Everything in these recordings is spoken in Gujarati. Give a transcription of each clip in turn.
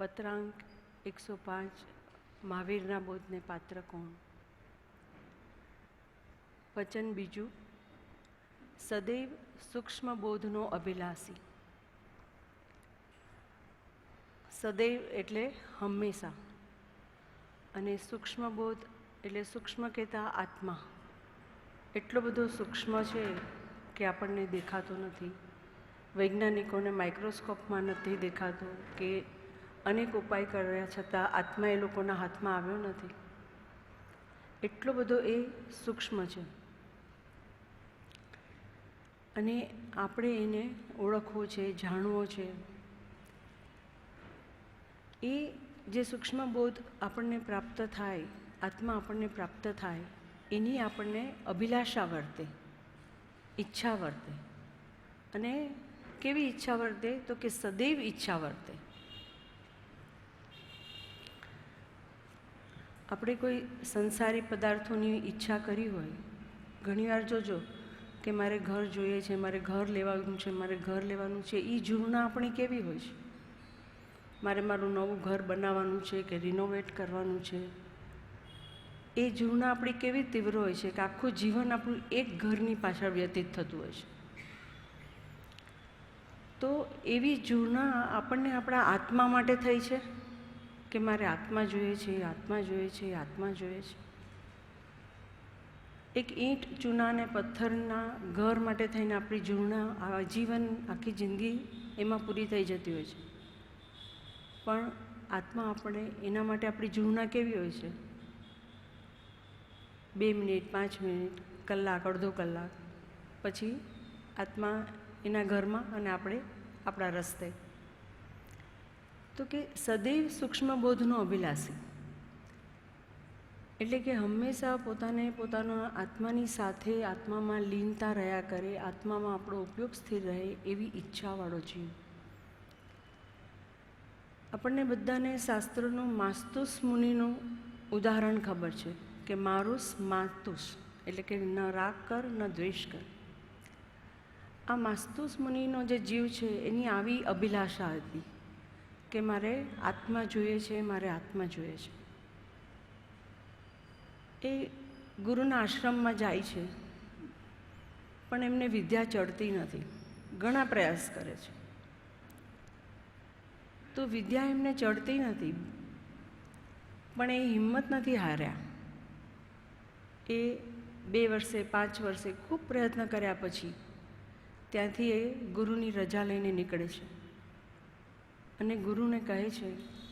પત્રાંક 105 મહાવીરના બોધને પાત્ર કોણ? વચન બીજું, સદૈવ સૂક્ષ્મ બોધનો અભિલાષી. સદૈવ એટલે હંમેશા, અને સૂક્ષ્મ બોધ એટલે સૂક્ષ્મ કહેતા આત્મા. એટલો બધો સૂક્ષ્મ છે કે આપણને દેખાતો નથી. વૈજ્ઞાનિકોને માઇક્રોસ્કોપમાં નથી દેખાતો, કે અનેક ઉપાય કર્યા છતાં આત્મા એ લોકોના હાથમાં આવ્યો નથી. એટલો બધો એ સૂક્ષ્મ છે, અને આપણે એને ઓળખવો છે, જાણવો છે. એ જે સૂક્ષ્મ બોધ આપણને પ્રાપ્ત થાય, આત્મા આપણને પ્રાપ્ત થાય, એની આપણને અભિલાષા વર્તે, ઈચ્છા વર્તે. અને કેવી ઈચ્છા વર્તે? તો કે સદૈવ ઈચ્છા વર્તે. આપણે કોઈ સંસારી પદાર્થોની ઈચ્છા કરી હોય, ઘણીવાર જોજો કે મારે ઘર જોઈએ છે, મારે ઘર લેવાનું છે, મારે ઘર લેવાનું છે. એ ઝૂરણા આપણી કેવી હોય છે? મારે મારું નવું ઘર બનાવવાનું છે કે રિનોવેટ કરવાનું છે. એ ઝૂરણા આપણી કેવી તીવ્ર હોય છે કે આખું જીવન આપણું એક ઘરની પાછળ વ્યતીત થતું હોય છે. તો એવી ઝૂરણા આપણને આપણા આત્મા માટે થઈ છે કે મારે આત્મા જોઈએ છે, આત્મા જોઈએ છે, આત્મા જોઈએ છે. એક ઈંટ, ચૂના અને પથ્થરના ઘર માટે થઈને આપણી ઝૂરણા આજીવન, આખી જિંદગી એમાં પૂરી થઈ જતી હોય છે. પણ આત્મા આપણે એના માટે આપણી ઝૂરણા કેવી હોય છે? 2 મિનિટ, 5 મિનિટ, કલાક, અડધો કલાક, પછી આત્મા એના ઘરમાં અને આપણે આપણા રસ્તે. તો કે સદૈવ સૂક્ષ્મ બોધનો અભિલાષી એટલે કે હંમેશા પોતાના આત્માની સાથે આત્મામાં લીનતા રહ્યા કરે, આત્મામાં આપણો ઉપયોગ સ્થિર રહે, એવી ઈચ્છાવાળો જીવ. આપણને બધાને શાસ્ત્રોનું માસ્તુસ મુનિનું ઉદાહરણ ખબર છે કે મારુસ માતુસ એટલે કે ન રાગ કર ન દ્વેષ કર. આ માસ્તુસ મુનિનો જે જીવ છે એની આવી અભિલાષા હતી કે મારે આત્મા જોઈએ છે, મારે આત્મા જોઈએ છે. એ ગુરુના આશ્રમમાં જાય છે, પણ એમને વિદ્યા ચડતી નથી. ઘણા પ્રયાસ કરે છે તો વિદ્યા એમને ચડતી નથી, પણ એ હિંમત નથી હાર્યા. એ 2 વર્ષે, 5 વર્ષે ખૂબ પ્રયત્ન કર્યા પછી ત્યાંથી એ ગુરુની રજા લઈને નીકળે છે અને ગુરુને કહે છે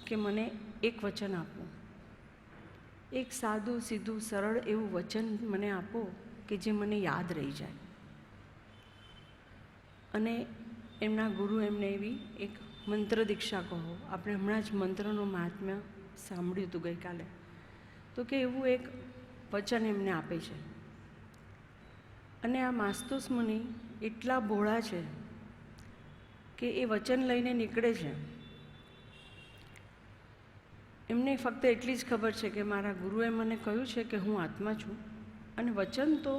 કે મને એક વચન આપો, એક સાદું, સીધું, સરળ એવું વચન મને આપો કે જે મને યાદ રહી જાય. અને એમના ગુરુ એમને એવી એક મંત્ર દીક્ષા કહો. આપણે હમણાં જ મંત્રનો મહાત્મ્ય સાંભળ્યું હતું ગઈકાલે. તો કે એવું એક વચન એમને આપે છે. અને આ માસ્તુસ મુનિ એટલા ભોળા છે કે એ વચન લઈને નીકળે છે. એમને ફક્ત એટલી જ ખબર છે કે મારા ગુરુએ મને કહ્યું છે કે હું આત્મા છું, અને વચન તો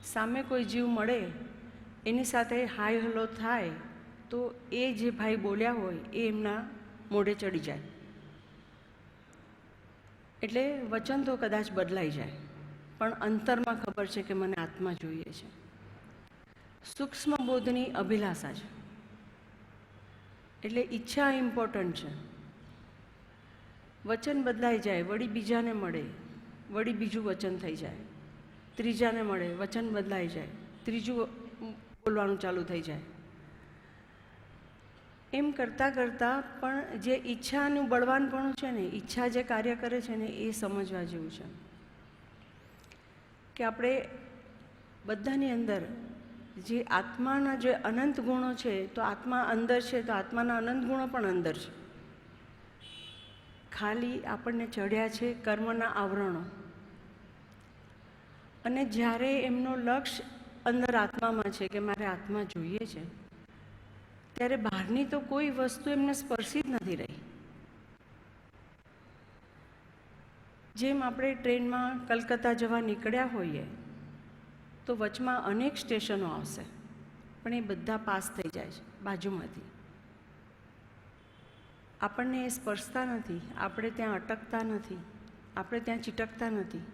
સામે કોઈ જીવ મળે એની સાથે હાય હલો થાય તો એ જે ભાઈ બોલ્યા હોય એ એમના મોઢે ચડી જાય. એટલે વચન તો કદાચ બદલાઈ જાય, પણ અંતરમાં ખબર છે કે મને આત્મા જોઈએ છે. સૂક્ષ્મ બોધની અભિલાષા છે. એટલે ઈચ્છા ઇમ્પોર્ટન્ટ છે. વચન બદલાઈ જાય, વળી બીજાને મળે, વળી બીજું વચન થઈ જાય, ત્રીજાને મળે, વચન બદલાઈ જાય, ત્રીજું બોલવાનું ચાલુ થઈ જાય. એમ કરતાં કરતાં પણ જે ઈચ્છાનું બળવાનપણું છે ને, ઈચ્છા જે કાર્ય કરે છે ને, એ સમજવા જેવું છે કે આપણે બધાની અંદર જે આત્માના જે અનંત ગુણો છે, તો આત્મા અંદર છે, તો આત્માના અનંત ગુણો પણ અંદર છે. ખાલી આપણને ચડ્યા છે કર્મના આવરણો. અને જ્યારે એમનો લક્ષ્ય અંદર આત્મામાં છે કે મારે આત્મા જોઈએ છે, ત્યારે બહારની તો કોઈ વસ્તુ એમને સ્પર્શી જ નથી રહી. જેમ આપણે ટ્રેનમાં કલકત્તા જવા નીકળ્યા હોઈએ તો વચમાં અનેક સ્ટેશનો આવશે, પણ એ બધા પાસ થઈ જાય છે બાજુમાંથી. આપણને એ સ્પર્શતા નથી, આપણે ત્યાં અટકતા નથી, આપણે ત્યાં ચીટકતા નથી.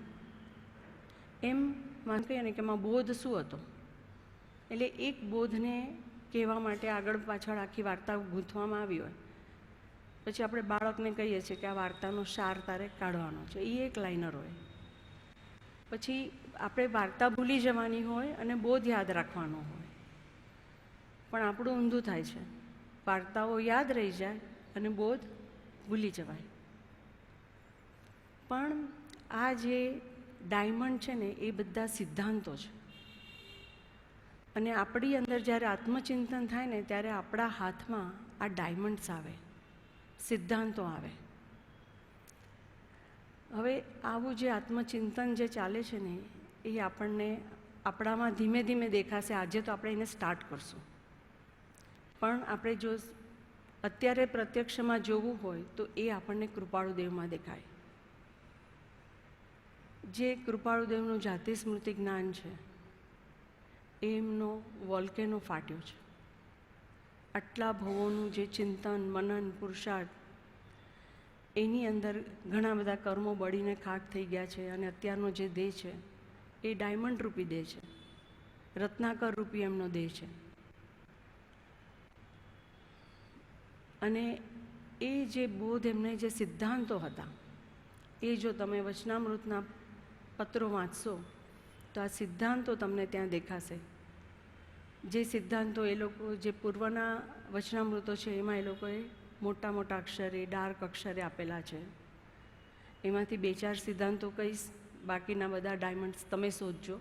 એમ માન કહીએ ને કે એમાં બોધ શું હતો, એટલે એક બોધને કહેવા માટે આગળ પાછળ આખી વાર્તા ગૂંથવામાં આવી હોય. પછી આપણે બાળકને કહીએ છીએ કે આ વાર્તાનો સાર તારે કાઢવાનો છે, એ એક લાઇનર હોય. પછી આપણે વાર્તા ભૂલી જવાની હોય અને બોધ યાદ રાખવાનો હોય. પણ આપણું ઊંધું થાય છે, વાર્તાઓ યાદ રહી જાય અને બોધ ભૂલી જવાય. પણ આ જે ડાયમંડ છે ને એ બધા સિદ્ધાંતો છે, અને આપણી અંદર જ્યારે આત્મચિંતન થાય ને ત્યારે આપણા હાથમાં આ ડાયમંડ્સ આવે, સિદ્ધાંતો આવે. હવે આવું જે આત્મચિંતન જે ચાલે છે ને એ આપણને આપણામાં ધીમે ધીમે દેખાશે. આજે તો આપણે એને સ્ટાર્ટ કરશું, પણ આપણે જો અત્યારે પ્રત્યક્ષમાં જોવું હોય તો એ આપણને કૃપાળુદેવમાં દેખાય. જે કૃપાળુદેવનું જાતિ સ્મૃતિ જ્ઞાન છે એમનો વોલ્કેનો ફાટ્યો છે. આટલા ભવોનું જે ચિંતન મનન પુરુષાર્થ, એની અંદર ઘણા બધા કર્મો બળીને ખાક થઈ ગયા છે, અને અત્યારનો જે દેહ છે એ ડાયમંડ રૂપી દેહ છે, રત્નાકર રૂપી એમનો દેહ છે. અને એ જે બોધ એમને જે સિદ્ધાંતો હતા એ જો તમે વચનામૃતના પત્રો વાંચશો તો આ સિદ્ધાંતો તમને ત્યાં દેખાશે. જે સિદ્ધાંતો એ લોકો જે પૂર્વના વચનામૃતો છે એમાં એ લોકોએ મોટા મોટા અક્ષરે ડાર્ક અક્ષરે આપેલા છે. એમાંથી 2-4 સિદ્ધાંતો કહીશ, બાકીના બધા ડાયમંડ્સ તમે શોધજો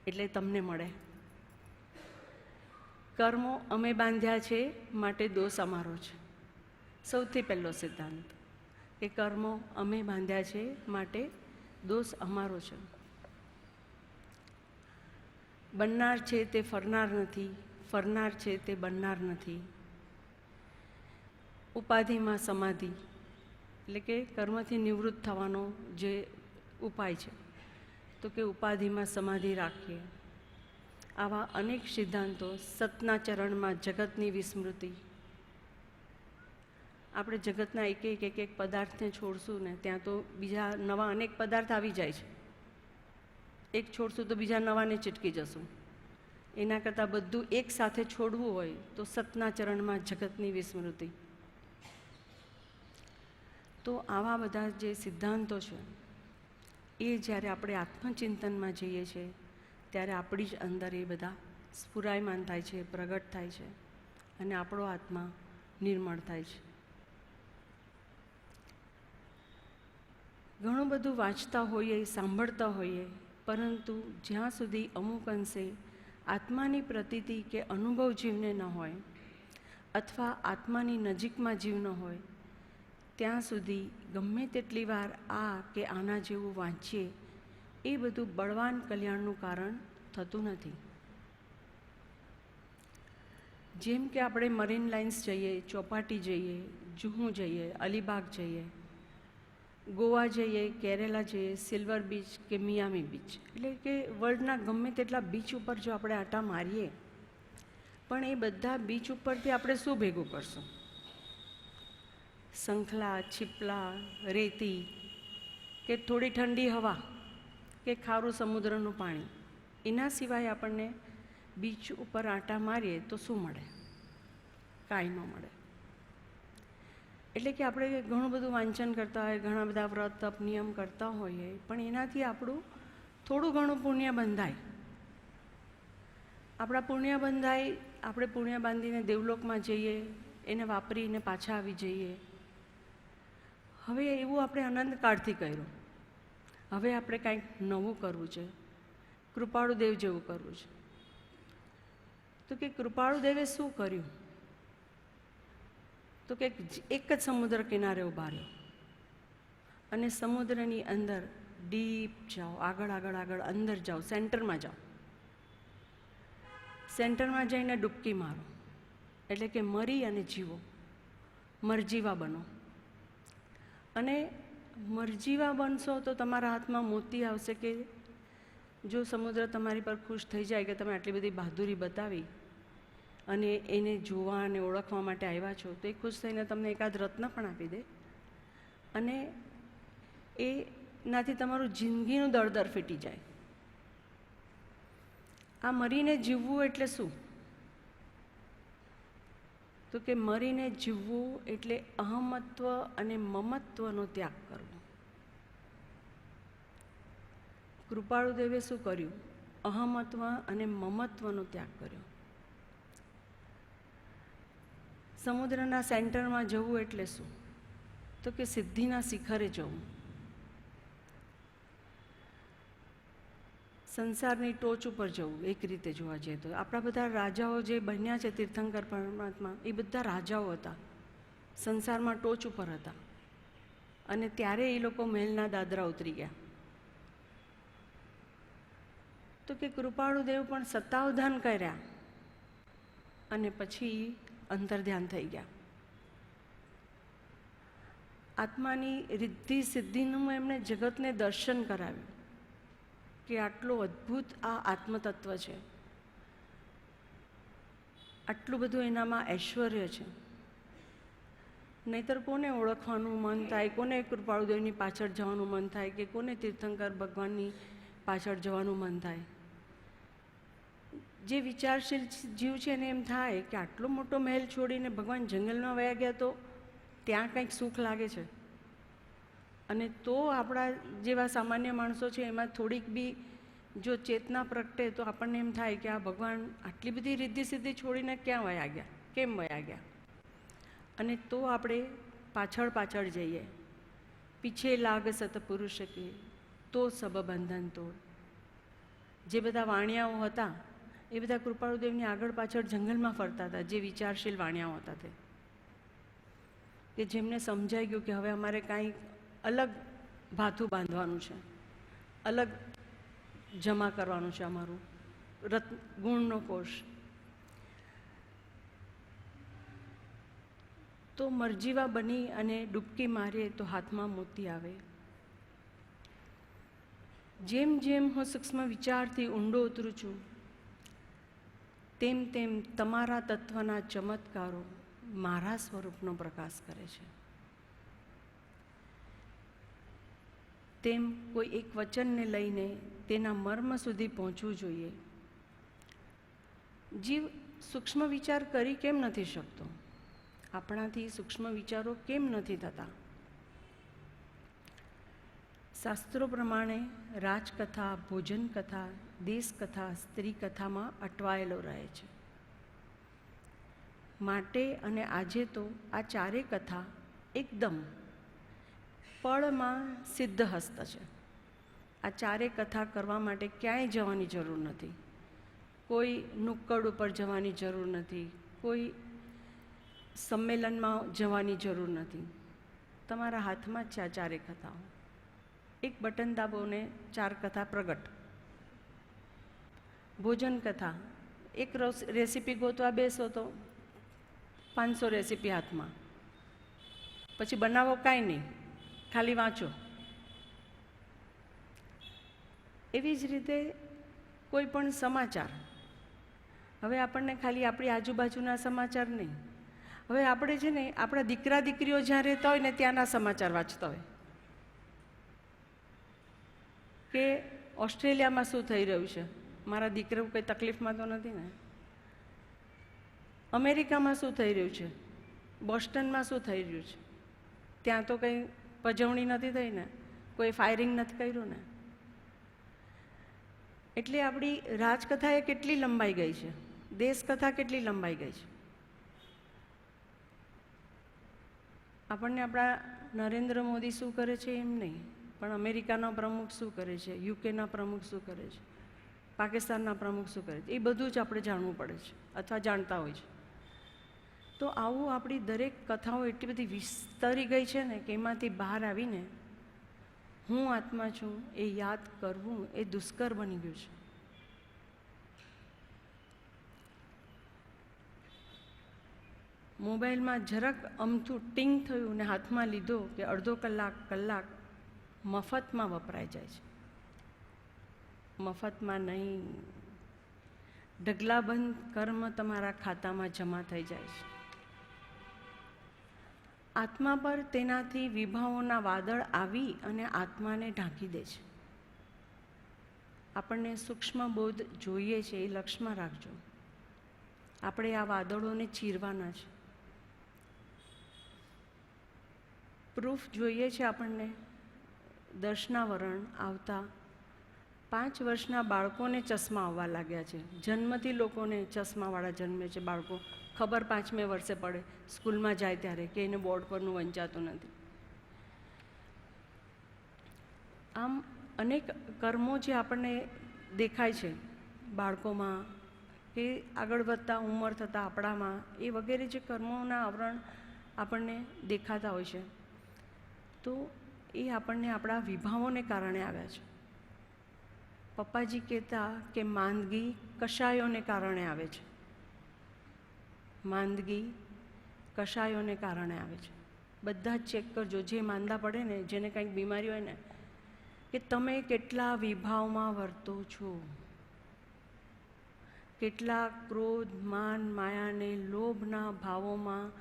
એટલે તમને મળે. કર્મો અમે બાંધ્યા છે માટે દોષ અમારો છે. સૌથી પહેલો સિદ્ધાંત કે કર્મો અમે બાંધ્યા છે માટે દોષ અમારો છે. બનનાર છે તે ફરનાર નથી, ફરનાર છે તે બનનાર નથી. ઉપાધિમાં સમાધિ એટલે કે કર્મથી નિવૃત્ત થવાનો જે ઉપાય છે, તો કે ઉપાધિમાં સમાધિ રાખીએ. આવા અનેક સિદ્ધાંતો. સતના ચરણમાં જગતની વિસ્મૃતિ. આપણે જગતના એક એક પદાર્થને છોડશું ને ત્યાં તો બીજા નવા અનેક પદાર્થ આવી જાય છે. એક છોડશું તો બીજા નવાને ચીટકી જશું. એના કરતાં બધું એક સાથે છોડવું હોય તો સતના ચરણમાં જગતની વિસ્મૃતિ. તો આવા બધા જે સિદ્ધાંતો છે એ જ્યારે આપણે આત્મચિંતનમાં જઈએ છીએ ત્યારે આપણી જ અંદર એ બધા સ્ફુરાયમાન થાય છે, પ્રગટ થાય છે, અને આપણો આત્મા નિર્મળ થાય છે. ઘણું બધું વાંચતા હોઈએ, સાંભળતા હોઈએ, પરંતુ જ્યાં સુધી અમુક અંશે આત્માની પ્રતીતિ કે અનુભવ જીવને ન હોય અથવા આત્માની નજીકમાં જીવ ન હોય ત્યાં સુધી ગમે તેટલી વાર આ કે આના જેવું વાંચીએ એ બધું બળવાન કલ્યાણનું કારણ થતું નથી. જેમ કે આપણે મરીન લાઇન્સ જઈએ, ચોપાટી જઈએ, જુહુ જઈએ, અલીબાગ જઈએ, ગોવા જઈએ, કેરેલા જઈએ, સિલ્વર બીચ કે મિયામી બીચ, એટલે કે વર્લ્ડના ગમે તેટલા બીચ ઉપર જો આપણે આંટા મારીએ, પણ એ બધા બીચ ઉપરથી આપણે શું ભેગું કરશું? શંખલા, છીપલા, રેતી કે થોડી ઠંડી હવા કે ખારું સમુદ્રનું પાણી. એના સિવાય આપણને બીચ ઉપર આંટા મારીએ તો શું મળે? કાંઈ ન મળે. એટલે કે આપણે ઘણું બધું વાંચન કરતા હોય, ઘણા બધા વ્રત તપ નિયમ કરતા હોઈએ, પણ એનાથી આપણું થોડું ઘણું પુણ્ય બંધાય. આપણા પુણ્ય બંધાય, આપણે પુણ્ય બાંધીને દેવલોકમાં જઈએ, એને વાપરીને પાછા આવી જઈએ. હવે એવું આપણે અનંતકાળથી કર્યું, હવે આપણે કાંઈક નવું કરવું છે, કૃપાળુદેવ જેવું કરવું છે. તો કે કૃપાળુદેવે શું કર્યું? તો કે એક જ સમુદ્ર કિનારે ઊભા રહ્યો અને સમુદ્રની અંદર ડીપ જાઓ, આગળ આગળ આગળ અંદર જાઓ, સેન્ટરમાં જાઓ. સેન્ટરમાં જઈને ડૂબકી મારો, એટલે કે મરી અને જીવો, મરજીવા બનો. અને મરજીવા બનશો તો તમારા હાથમાં મોતી આવશે કે જો સમુદ્ર તમારી પર ખુશ થઈ જાય કે તમે આટલી બધી બહાદુરી બતાવી, અને એને જોવા અને ઓળખવા માટે આવ્યા છો, તો એ ખુશ થઈને તમને એકાદ રત્ન પણ આપી દે અને એનાથી તમારું જિંદગીનું દળદર ફીટી જાય. આ મરીને જીવવું એટલે શું? તો કે મરીને જીવવું એટલે અહમત્વ અને મમત્વનો ત્યાગ કરવો. કૃપાળુદેવે શું કર્યું? અહમત્વ અને મમત્વનો ત્યાગ કર્યો. સમુદ્રના સેન્ટરમાં જવું એટલે શું? તો કે સિદ્ધિના શિખરે જવું. સંસારની ટોચ ઉપર જવું. એક રીતે જોવા જઈએ તો આપણા બધા રાજાઓ જે બન્યા છે તીર્થંકર પરમાત્મા, એ બધા રાજાઓ હતા, સંસારમાં ટોચ ઉપર હતા, અને ત્યારે એ લોકો મહેલના દાદરા ઉતરી ગયા. તો કે કૃપાળુદેવ પણ સતાવધાન કર્યા અને પછી અંતર્ધ્યાન થઈ ગયા. આત્માની રિદ્ધિ સિદ્ધિનું એમણે જગતને દર્શન કરાવ્યું કે આટલો અદ્ભુત આ આત્મતત્વ છે, આટલું બધું એનામાં ઐશ્વર્ય છે. નહીતર કોને ઓળખવાનું મન થાય, કોને કૃપાળુદેવની પાછળ જવાનું મન થાય, કે કોને તીર્થંકર ભગવાનની પાછળ જવાનું મન થાય? જે વિચારશીલ જીવ છે એને એમ થાય કે આટલો મોટો મહેલ છોડીને ભગવાન જંગલમાં વયા ગયા તો ત્યાં કંઈક સુખ લાગે છે. અને તો આપણા જેવા સામાન્ય માણસો છે એમાં થોડીક બી જો ચેતના પ્રગટે તો આપણને એમ થાય કે આ ભગવાન આટલી બધી રિદ્ધિ સિદ્ધિ છોડીને ક્યાં વયા ગયા, કેમ વયા ગયા? અને તો આપણે પાછળ પાછળ જઈએ. પીછે લાગ સતપુરુષ કે તો સબ બંધન તોડ. જે બધા વાણિયાઓ હતા એ બધા કૃપાળુદેવની આગળ પાછળ જંગલમાં ફરતા હતા, જે વિચારશીલ વાણિયાઓ હતા તે, કે જેમને સમજાઈ ગયું કે હવે અમારે કાંઈ અલગ ભાથું બાંધવાનું છે, અલગ જમા કરવાનું છે અમારું ગુણનો કોષ. તો મરજીવા બની અને ડૂબકી મારીએ તો હાથમાં મોતી આવે. જેમ જેમ હું સૂક્ષ્મ વિચારથી ઊંડો ઉતરું છું તેમ તેમ તમારા તત્વના ચમત્કારો મારા સ્વરૂપનો પ્રકાશ કરે છે. તેમ કોઈ એક વચનને લઈને તેના મર્મ સુધી પહોંચવું જોઈએ. જીવ સૂક્ષ્મ વિચાર કરી કેમ નથી શકતો? આપણાથી સૂક્ષ્મ વિચારો કેમ નથી થતા? શાસ્ત્રો પ્રમાણે રાજકથા, ભોજન કથા, દેશકથા, સ્ત્રી કથામાં અટવાયેલો રહે છે. માટે અને આજે તો આ ચારેય કથા એકદમ પળમાં સિદ્ધહસ્ત છે. આ ચારેય કથા કરવા માટે ક્યાંય જવાની જરૂર નથી, કોઈ નુક્કડ ઉપર જવાની જરૂર નથી, કોઈ સંમેલનમાં જવાની જરૂર નથી. તમારા હાથમાં જ છે આ ચારેય કથાઓ. એક બટન દાબોને ચાર કથા પ્રગટ. ભોજન કથા, એક રેસીપી ગોતવા બેસો તો 500 રેસીપી હાથમાં, પછી બનાવો કાંઈ નહીં, ખાલી વાંચો. એવી જ રીતે કોઈ પણ સમાચાર, હવે આપણને ખાલી આપણી આજુબાજુના સમાચાર નહીં, હવે આપણે છે ને આપણા દીકરા દીકરીઓ જ્યાં રહેતા હોય ને ત્યાંના સમાચાર વાંચતા હોય કે ઓસ્ટ્રેલિયામાં શું થઈ રહ્યું છે, મારા દીકરા કંઈ તકલીફમાં તો નથી ને? અમેરિકામાં શું થઈ રહ્યું છે, બોસ્ટનમાં શું થઈ રહ્યું છે, ત્યાં તો કંઈ પજવણી નથી થઈ ને, કોઈ ફાયરિંગ નથી કર્યું ને? એટલે આપણી રાજકથા એ કેટલી લંબાઈ ગઈ છે, દેશકથા કેટલી લંબાઈ ગઈ છે. આપણને આપણા નરેન્દ્ર મોદી શું કરે છે એમ નહીં, પણ અમેરિકાના પ્રમુખ શું કરે છે, યુકેના પ્રમુખ શું કરે છે, પાકિસ્તાનના પ્રમુખ શું કરે છે, એ બધું જ આપણે જાણવું પડે છે અથવા જાણતા હોય છે. તો આવું આપણી દરેક કથાઓ એટલી બધી વિસ્તરી ગઈ છે ને કે એમાંથી બહાર આવીને હું આત્મા છું એ યાદ કરવું એ દુષ્કર બની ગયું છે. મોબાઈલમાં જરાક અમથું ટીંગ થયું ને હાથમાં લીધો કે અડધો કલાક મફતમાં વપરાઈ જાય છે. મફતમાં નહીં, ઢગલાબંધ કર્મ તમારા ખાતામાં જમા થઈ જાય છે. આત્મા પર તેનાથી વિભાવોના વાદળ આવી અને આત્માને ઢાંકી દે છે. આપણને સૂક્ષ્મ બોધ જોઈએ છે એ લક્ષમાં રાખજો. આપણે આ વાદળોને ચીરવાના છે. પ્રૂફ જોઈએ છે આપણને. દર્શનાવરણ આવતા 5 વર્ષના બાળકોને ચશ્મા આવવા લાગ્યા છે. જન્મથી લોકોને ચશ્માવાળા જન્મે છે બાળકો. ખબર 5મે વર્ષે પડે સ્કૂલમાં જાય ત્યારે કે એને બોર્ડ પરનું વંચાતું નથી. આમ અનેક કર્મો જે આપણને દેખાય છે બાળકોમાં કે આગળ વધતા ઉંમર થતાં આપણામાં, એ વગેરે જે કર્મોના આવરણ આપણને દેખાતા હોય છે, તો એ આપણને આપણા વિભાવોને કારણે આવ્યા છે. પપ્પાજી કહેતા કે માંદગી કશાયોને કારણે આવે છે. માંદગી કશાયોને કારણે આવે છે. બધા જ ચેક કરજો જે માંદા પડે ને, જેને કંઈક બીમારી હોય ને, કે તમે કેટલા વિભાવમાં વર્તો છો, કેટલા ક્રોધ, માન, માયાને લોભના ભાવોમાં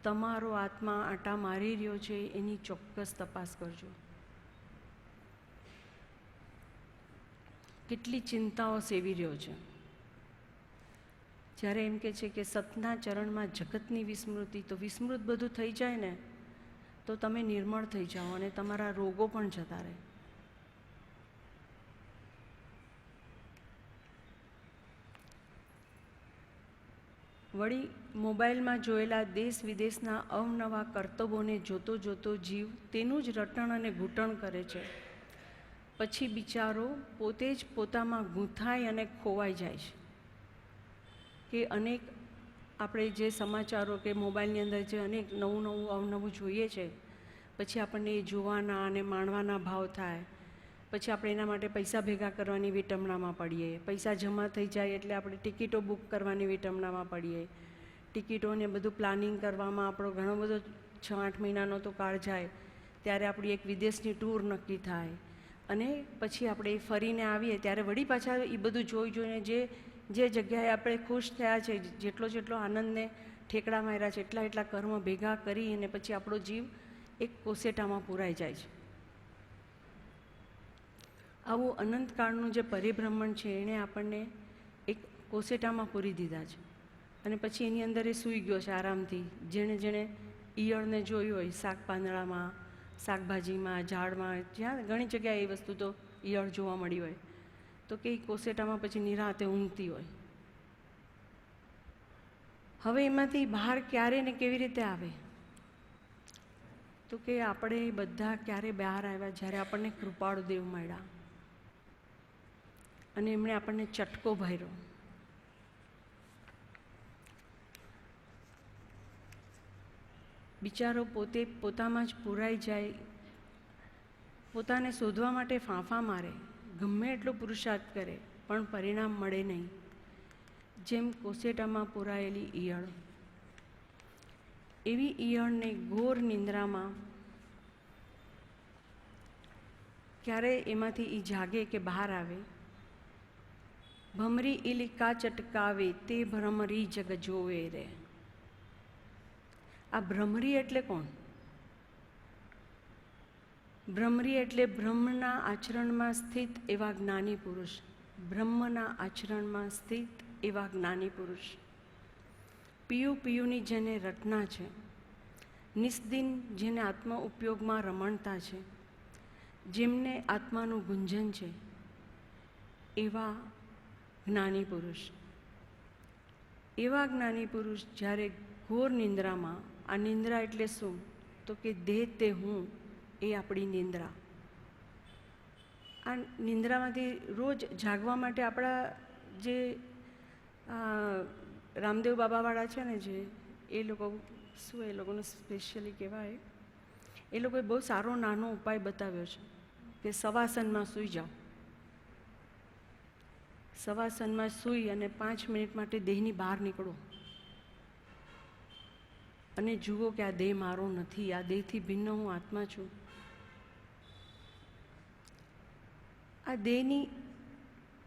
તમારો આત્મા આંટા મારી રહ્યો છે, એની ચોક્કસ તપાસ કરજો. કેટલી ચિંતાઓ સેવી રહ્યો છે. જ્યારે એમ કહે છે કે સતના ચરણમાં જગતની વિસ્મૃતિ, તો વિસ્મૃત બધું થઈ જાય ને તો તમે નિર્મળ થઈ જાઓ અને તમારા રોગો પણ જતા રહે. વળી મોબાઈલમાં જોયેલા દેશ વિદેશના અવનવા કરતબોને જોતો જોતો જીવ તેનું જ રટણ અને ઘૂંટણ કરે છે. પછી બિચારો પોતે જ પોતામાં ગૂંથાઈ અને ખોવાઈ જાય છે. કે અનેક આપણે જે સમાચારો કે મોબાઈલની અંદર જે અનેક નવું અવનવું જોઈએ છે, પછી આપણને એ જોવાના અને માણવાના ભાવ થાય. પછી આપણે એના માટે પૈસા ભેગા કરવાની વિટંબણામાં પડીએ. પૈસા જમા થઈ જાય એટલે આપણે ટિકિટો બુક કરવાની વિટંબણામાં પડીએ. ટિકિટોને બધું પ્લાનિંગ કરવામાં આપણો ઘણો બધો 6-8 મહિનાનો તો કાળ જાય. ત્યારે આપણી એક વિદેશની ટૂર નક્કી થાય અને પછી આપણે ફરીને આવીએ ત્યારે વળી પાછા એ બધું જોઈને જે જગ્યાએ આપણે ખુશ થયા છે, જેટલો આનંદને ઠેકડા માર્યા છે, એટલા કર્મ ભેગા કરી અને પછી આપણો જીવ એક કોસેટામાં પૂરાઈ જાય છે. આવું અનંતકાળનું જે પરિભ્રમણ છે એણે આપણને એક કોસેટામાં પૂરી દીધા છે અને પછી એની અંદર એ સૂઈ ગયો છે આરામથી. જેણે ઈયળને જોઈ હોય શાક પાંદડામાં, શાકભાજીમાં, ઝાડમાં, જ્યાં ઘણી જગ્યાએ એ વસ્તુ તો ઈયળ જોવા મળી હોય, તો કે કોસેટામાં પછી નિરાંતે ઊંઘતી હોય. હવે એમાંથી બહાર ક્યારે ને કેવી રીતે આવે? તો કે આપણે બધા ક્યારે બહાર આવ્યા? જ્યારે આપણને કૃપાળુ દેવ મળ્યા અને એમણે આપણને ચટકો ભર્યો. બિચારો પોતે પોતામાં જ પૂરાઈ જાય, પોતાને શોધવા માટે ફાંફા મારે, ગમે એટલો પુરુષાર્થ કરે પણ પરિણામ મળે નહીં. જેમ કોસેટામાં પૂરાયેલી ઈયળ, એવી ઈયળને ઘોર નિંદ્રામાં ક્યારે એમાંથી એ જાગે કે બહાર આવે? ભમરી ઇલિકા ચટકાવે તે ભ્રમરી જગ જોવે રે. આ ભ્રમરી એટલે કોણ? ભ્રમરી એટલે બ્રહ્મના આચરણમાં સ્થિત એવા જ્ઞાની પુરુષ. બ્રહ્મના આચરણમાં સ્થિત એવા જ્ઞાની પુરુષ. પિયુની જેને રટના છે, નિસ્દિન જેને આત્મ ઉપયોગમાં રમણતા છે, જેમને આત્માનું ગુંજન છે, એવા જ્ઞાની પુરુષ. એવા જ્ઞાની પુરુષ જ્યારે ઘોર નિંદ્રામાં, આ નિંદ્રા એટલે શું? તો કે દેહ તે હું, એ આપણી નિંદ્રા. આ નિંદ્રામાંથી રોજ જાગવા માટે આપણા જે રામદેવ બાબાવાળા છે ને, જે એ લોકો શું એ લોકોને સ્પેશિયલી કહેવાય, એ લોકોએ બહુ સારો નાનો ઉપાય બતાવ્યો છે કે સવાસનમાં સૂઈ જાઓ. સવાસનમાં સૂઈ અને 5 મિનિટ માટે દેહની બહાર નીકળો અને જુઓ કે આ દેહ મારો નથી, આ દેહથી ભિન્ન હું આત્મા છું. આ દેહની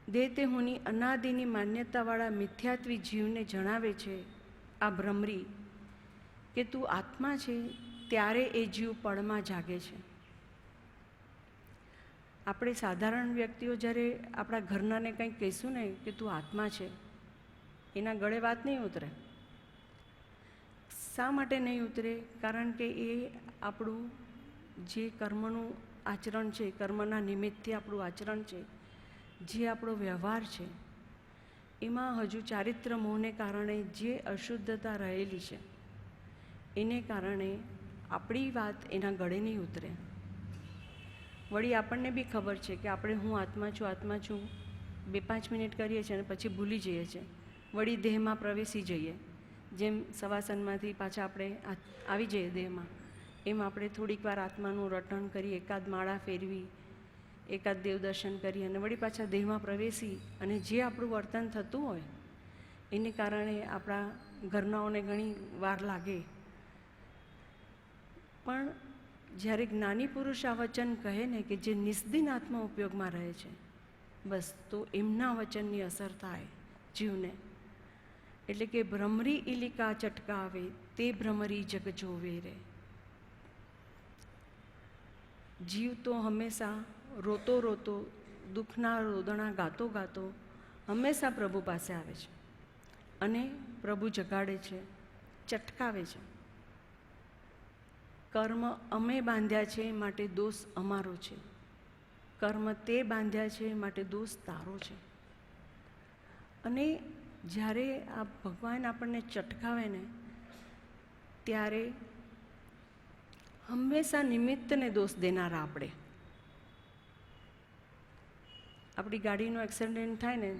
દેહ તે હુંની અનાદિની માન્યતાવાળા મિથ્યાત્વી જીવને જણાવે છે આ ભ્રમરી કે તું આત્મા છે, ત્યારે એ જીવ પળમાં જાગે છે. આપણે સાધારણ વ્યક્તિઓ જ્યારે આપણા ઘરનાને કંઈક કહીશું ને કે તું આત્મા છે, એના ગળે વાત નહીં ઉતરે. શા માટે નહીં ઉતરે? કારણ કે એ આપણું જે કર્મનું આચરણ છે, કર્મના નિમિત્તથી આપણું આચરણ છે, જે આપણો વ્યવહાર છે, એમાં હજુ ચારિત્ર મોહને કારણે જે અશુદ્ધતા રહેલી છે, એને કારણે આપણી વાત એના ગળે નહીં ઉતરે. વળી આપણને બી ખબર છે કે આપણે હું આત્મા છું 2-5 મિનિટ કરીએ છીએ અને પછી ભૂલી જઈએ છીએ, વળી દેહમાં પ્રવેશી જઈએ. જેમ સવાસનમાંથી પાછા આપણે આવી જઈએ દેહમાં, એમ આપણે થોડીક વાર આત્માનું રટણ કરી, એકાદ માળા ફેરવી, એકાદ દેવદર્શન કરી અને વળી પાછા દેહમાં પ્રવેશી અને જે આપણું વર્તન થતું હોય એને કારણે આપણા ઘરનાઓને ઘણી વાર લાગે. પણ જ્યારે જ્ઞાની પુરુષ આ વચન કહે ને કે જે નિસ્દિન આત્મા ઉપયોગમાં રહે છે, બસ તો એમના વચનની અસર થાય જીવને. એટલે કે ભ્રમરી ઇલિકા ચટકાવે તે ભ્રમરી જગ જોવે રે. જીવ તો હંમેશા રોતો રોતો, દુઃખના રોદણા ગાતો ગાતો હંમેશા પ્રભુ પાસે આવે છે અને પ્રભુ જગાડે છે, ચટકાવે છે. કર્મ અમે બાંધ્યા છે માટે દોષ અમારો છે, કર્મ તે બાંધ્યા છે માટે દોષ તારો છે. અને જ્યારે આ ભગવાન આપણને ચટકાવે ને ત્યારે હંમેશા નિમિત્તને દોષ દેનારા આપણે. આપણી ગાડીનો એક્સિડન્ટ થાય ને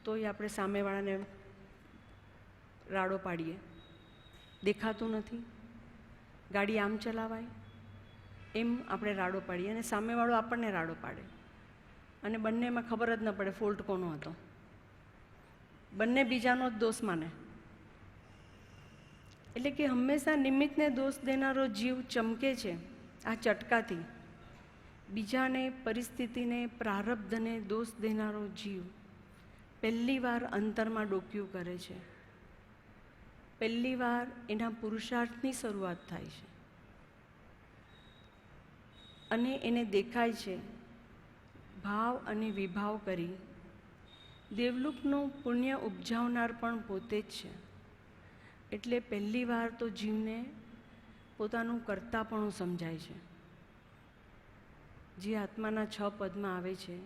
તોય આપણે સામેવાળાને રાડો પાડીએ, દેખાતું નથી, ગાડી આમ ચલાવાય એમ આપણે રાડો પાડીએ અને સામેવાળો આપણને રાડો પાડે અને બંનેમાં ખબર જ ન પડે ફોલ્ટ કોનો હતો. બંને બીજાનો જ દોષ માને. એટલે કે હંમેશા નિમિત્તને દોષ દેનારો જીવ ચમકે છે આ ચટકાથી. બીજાને, પરિસ્થિતિને, પ્રારબ્ધને દોષ દેનારો જીવ પહેલી વાર અંતરમાં ડોક્યું કરે છે, પહેલી વાર એના પુરુષાર્થની શરૂઆત થાય છે અને એને દેખાય છે ભાવ અને વિભાવ કરી દેવલોકનું પુણ્ય ઉપજાવનાર પણ પોતે જ છે. એટલે પહેલી વાર તો જીવને પોતાનું કર્તાપણું સમજાય છે. જે આત્માના 6 પદમાં આવે છે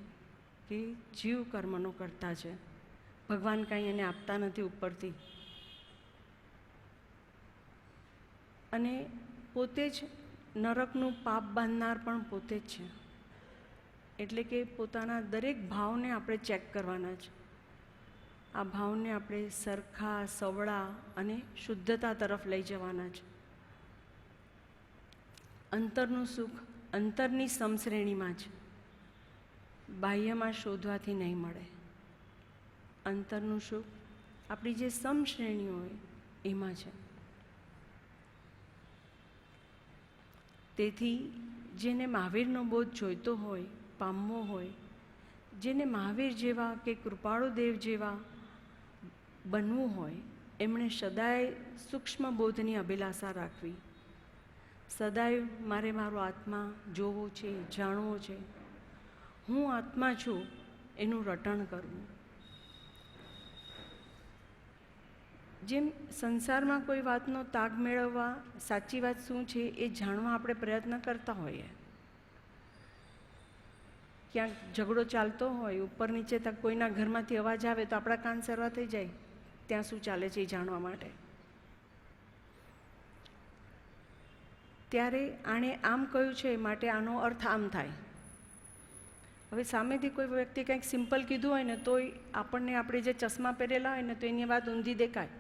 કે જીવ કર્મનો કર્તા છે, ભગવાન કાંઈ એને આપતા નથી ઉપરથી. અને પોતે જ નરકનું પાપ બાંધનાર પણ પોતે જ છે. એટલે કે પોતાના દરેક ભાવને આપણે ચેક કરવાના છે. આ ભાવને આપણે સરખા, સવળા અને શુદ્ધતા તરફ લઈ જવાના છે. અંતરનું સુખ અંતરની સમશ્રેણીમાં છે, બાહ્યમાં શોધવાથી નહીં મળે. અંતરનું સુખ આપણી જે સમશ્રેણીઓ હોય એમાં છે. તેથી જેને મહાવીરનો બોધ જોઈતો હોય, પામવો હોય, જેને મહાવીર જેવા કે કૃપાળુદેવ જેવા બનવું હોય, એમણે સદાય સૂક્ષ્મ બોધની અભિલાષા રાખવી. સદાય મારે મારો આત્મા જોવો છે, જાણવો છે, હું આત્મા છું એનું રટણ કરવું. જેમ સંસારમાં કોઈ વાતનો તાગ મેળવવા, સાચી વાત શું છે એ જાણવા આપણે પ્રયત્ન કરતા હોઈએ. ક્યાંક ઝઘડો ચાલતો હોય, ઉપર નીચે તક કોઈના ઘરમાંથી અવાજ આવે તો આપણા કાન સરવા થઈ જાય ત્યાં શું ચાલે છે એ જાણવા માટે. ત્યારે આણે આમ કહ્યું છે માટે આનો અર્થ આમ થાય. હવે સામેથી કોઈ વ્યક્તિ કંઈક સિમ્પલ કીધું હોય ને તોય આપણને આપણે જે ચશ્મા પહેરેલા હોય ને તો એની વાત ઊંધી દેખાય.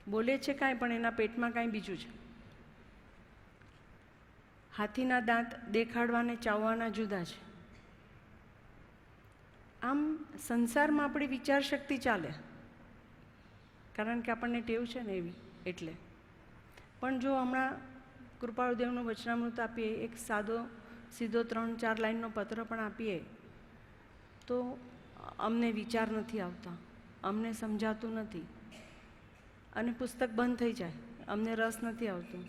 બોલે છે કાંઈ પણ એના પેટમાં કાંઈ બીજું છે. હાથીના દાંત દેખાડવાને ચાવવાના જુદા છે. આમ સંસારમાં આપણી વિચાર શક્તિ ચાલે, કારણ કે આપણને ટેવ છે ને એવી. એટલે પણ જો હમણાં કૃપાળુદેવનું વચનામૃત આપીએ, એક સાદો સીધો 3-4 લાઈનનો પત્ર પણ આપીએ તો અમને વિચાર નથી આવતા, અમને સમજાતું નથી અને પુસ્તક બંધ થઈ જાય, અમને રસ નથી આવતું,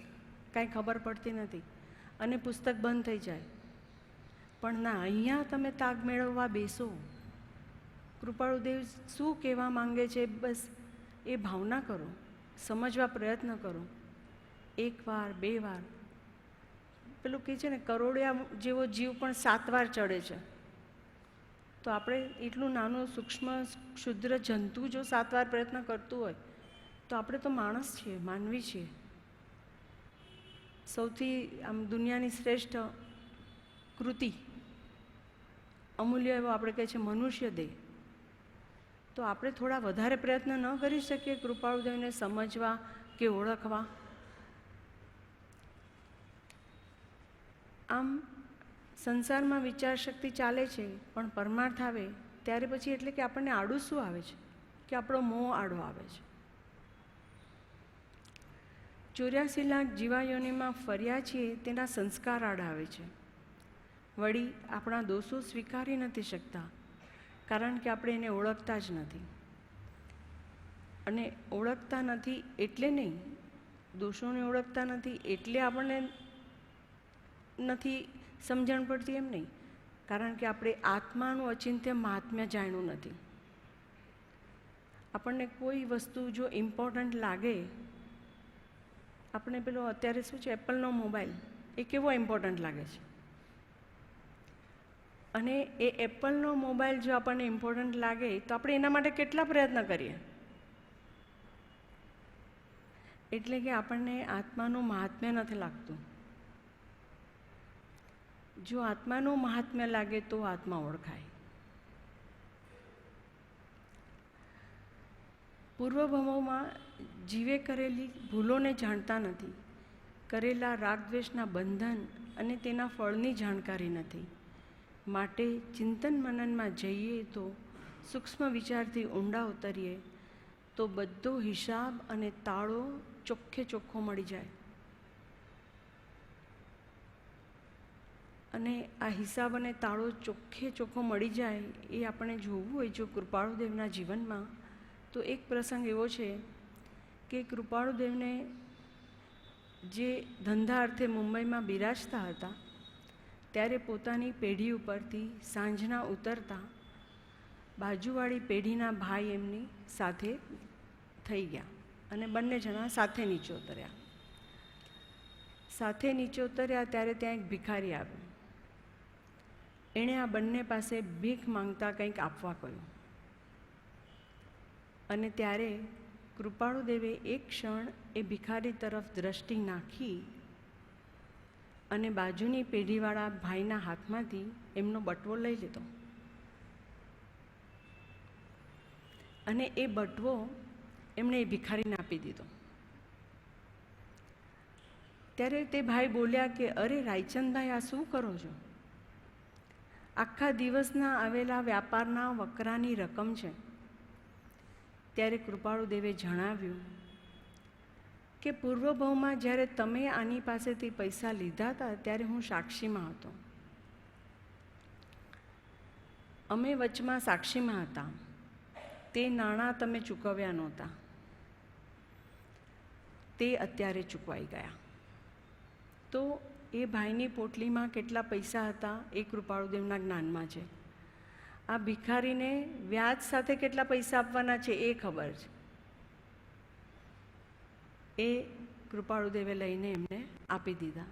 કાંઈ ખબર પડતી નથી અને પુસ્તક બંધ થઈ જાય. પણ ના, અહીંયા તમે તાગ મેળવવા બેસો. કૃપાળુદેવ શું કહેવા માંગે છે બસ એ ભાવના કરો, સમજવા પ્રયત્ન કરો. એકવાર, 2 વાર. પેલું કહે છે ને, કરોડિયા જેવો જીવ પણ 7 વાર ચડે છે. તો આપણે એટલું નાનું સૂક્ષ્મ ક્ષુદ્ર જંતુ જો 7 વાર પ્રયત્ન કરતું હોય તો આપણે તો માણસ છીએ, માનવી છીએ. સૌથી આમ દુનિયાની શ્રેષ્ઠ કૃતિ, અમૂલ્ય એવો આપણે કહે છે મનુષ્ય દેહ. તો આપણે થોડા વધારે પ્રયત્ન ન કરી શકીએ કૃપાળુદેવને સમજવા કે ઓળખવા? આમ સંસારમાં વિચાર શક્તિ ચાલે છે, પણ પરમાર્થ આવે ત્યારે પછી એટલે કે આપણને આડું શું આવે છે કે આપણો મોહ આડો આવે છે. 84 લાખ જીવાયોનીમાં ફર્યા છીએ તેના સંસ્કાર આડા આવે છે. વળી આપણા દોષો સ્વીકારી નથી શકતા, કારણ કે આપણે એને ઓળખતા જ નથી. અને ઓળખતા નથી એટલે નહીં, દોષોને ઓળખતા નથી એટલે આપણને નથી સમજણ પડતી એમ નહીં, કારણ કે આપણે આત્માનું અચિંત્ય મહાત્મ્ય જાણ્યું નથી. આપણને કોઈ વસ્તુ જો ઇમ્પોર્ટન્ટ લાગે, આપણે પેલો અત્યારે શું છે એપલનો મોબાઈલ, એ કેવો ઇમ્પોર્ટન્ટ લાગે છે, અને એ એપલનો મોબાઈલ જો આપણને ઇમ્પોર્ટન્ટ લાગે તો આપણે એના માટે કેટલા પ્રયત્ન કરીએ. એટલે કે આપણને આત્માનું મહાત્મ્ય નથી લાગતું. જો આત્માનું મહાત્મ્ય લાગે તો આત્મા ઓળખાય. પૂર્વભવોમાં જીવે કરેલી ભૂલોને જાણતા નથી, કરેલા રાગદ્વેષના બંધન અને તેના ફળની જાણકારી નથી. માટે ચિંતન મનનમાં જઈએ તો સૂક્ષ્મ વિચારથી ઊંડા ઉતરીએ તો બધો હિસાબ અને તાળો ચોખ્ખે ચોખ્ખો મળી જાય. અને આ હિસાબ અને તાળો ચોખ્ખે ચોખ્ખો મળી જાય એ આપણે જોવું હોય જો કૃપાળુદેવના જીવનમાં, તો એક પ્રસંગ એવો છે કે કૃપાળુદેવને જે ધંધા અર્થે મુંબઈમાં બિરાજતા હતા ત્યારે પોતાની પેઢી ઉપરથી સાંજના ઉતરતા બાજુવાળી પેઢીના ભાઈ એમની સાથે થઈ ગયા અને બંને જણા સાથે નીચે ઉતર્યા. સાથે નીચે ઉતર્યા ત્યારે ત્યાં એક ભિખારી આવ્યો. એણે આ બંને પાસે ભીખ માંગતા કંઈક આપવા કહ્યું. અને ત્યારે કૃપાળુદેવે એક ક્ષણ એ ભિખારી તરફ દ્રષ્ટિ નાખી અને બાજુની પેઢીવાળા ભાઈના હાથમાંથી એમનો બટવો લઈ લીધો અને એ બટવો એમણે એ ભિખારીને આપી દીધો. ત્યારે તે ભાઈ બોલ્યા કે અરે રાયચંદભાઈ, આ શું કરો છો? આખા દિવસના આવેલા વ્યાપારના વકરાની રકમ છે. ત્યારે કૃપાળુદેવે જણાવ્યું કે પૂર્વભવમાં જ્યારે તમે આની પાસેથી પૈસા લીધા હતા ત્યારે હું સાક્ષીમાં હતો. અમે વચમાં સાક્ષીમાં હતા. તે નાણાં તમે ચૂકવ્યા નહોતા, તે અત્યારે ચૂકવાઈ ગયા. તો એ ભાઈની પોટલીમાં કેટલા પૈસા હતા એ કૃપાળુદેવના જ્ઞાનમાં છે. આ ભિખારીને વ્યાજ સાથે કેટલા પૈસા આપવાના છે એ ખબર છે. એ કૃપાળુદેવે લઈને એમને આપી દીધા.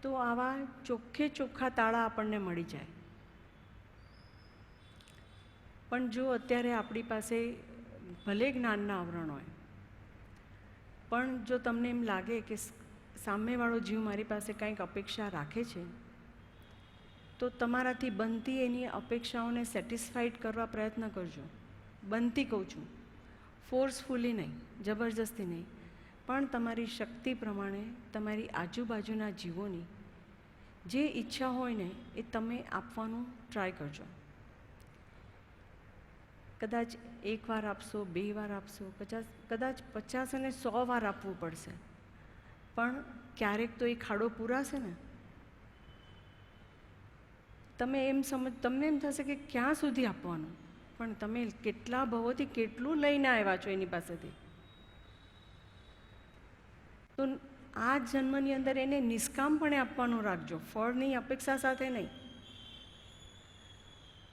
તો આવા ચોખ્ખે ચોખ્ખા તાળા આપણને મળી જાય. પણ જો અત્યારે આપણી પાસે ભલે જ્ઞાનના આવરણ હોય, પણ જો તમને એમ લાગે કે સામેવાળો જીવ મારી પાસે કંઈક અપેક્ષા રાખે છે, તો તમારાથી બનતી એની અપેક્ષાઓને સેટિસ્ફાઈડ કરવા પ્રયત્ન કરજો. બનતી કહું છું, ફોર્સફુલી નહીં, જબરજસ્તી નહીં, પણ તમારી શક્તિ પ્રમાણે તમારી આજુબાજુના જીવોની જે ઈચ્છા હોય ને એ તમે આપવાનું ટ્રાય કરજો. કદાચ 1 વાર આપશો, 2 વાર આપશો, કદાચ 50 અને 100 વાર આપવું પડશે, પણ ક્યારેક તો એ ખાડો પૂરાશે ને. તમને એમ થશે કે ક્યાં સુધી આપવાનું, પણ તમે કેટલા ભાવોથી કેટલું લઈને આવ્યા છો એની પાસેથી. તો આ જન્મની અંદર એને નિષ્કામપણે આપવાનું રાખજો, ફળની અપેક્ષા સાથે નહીં.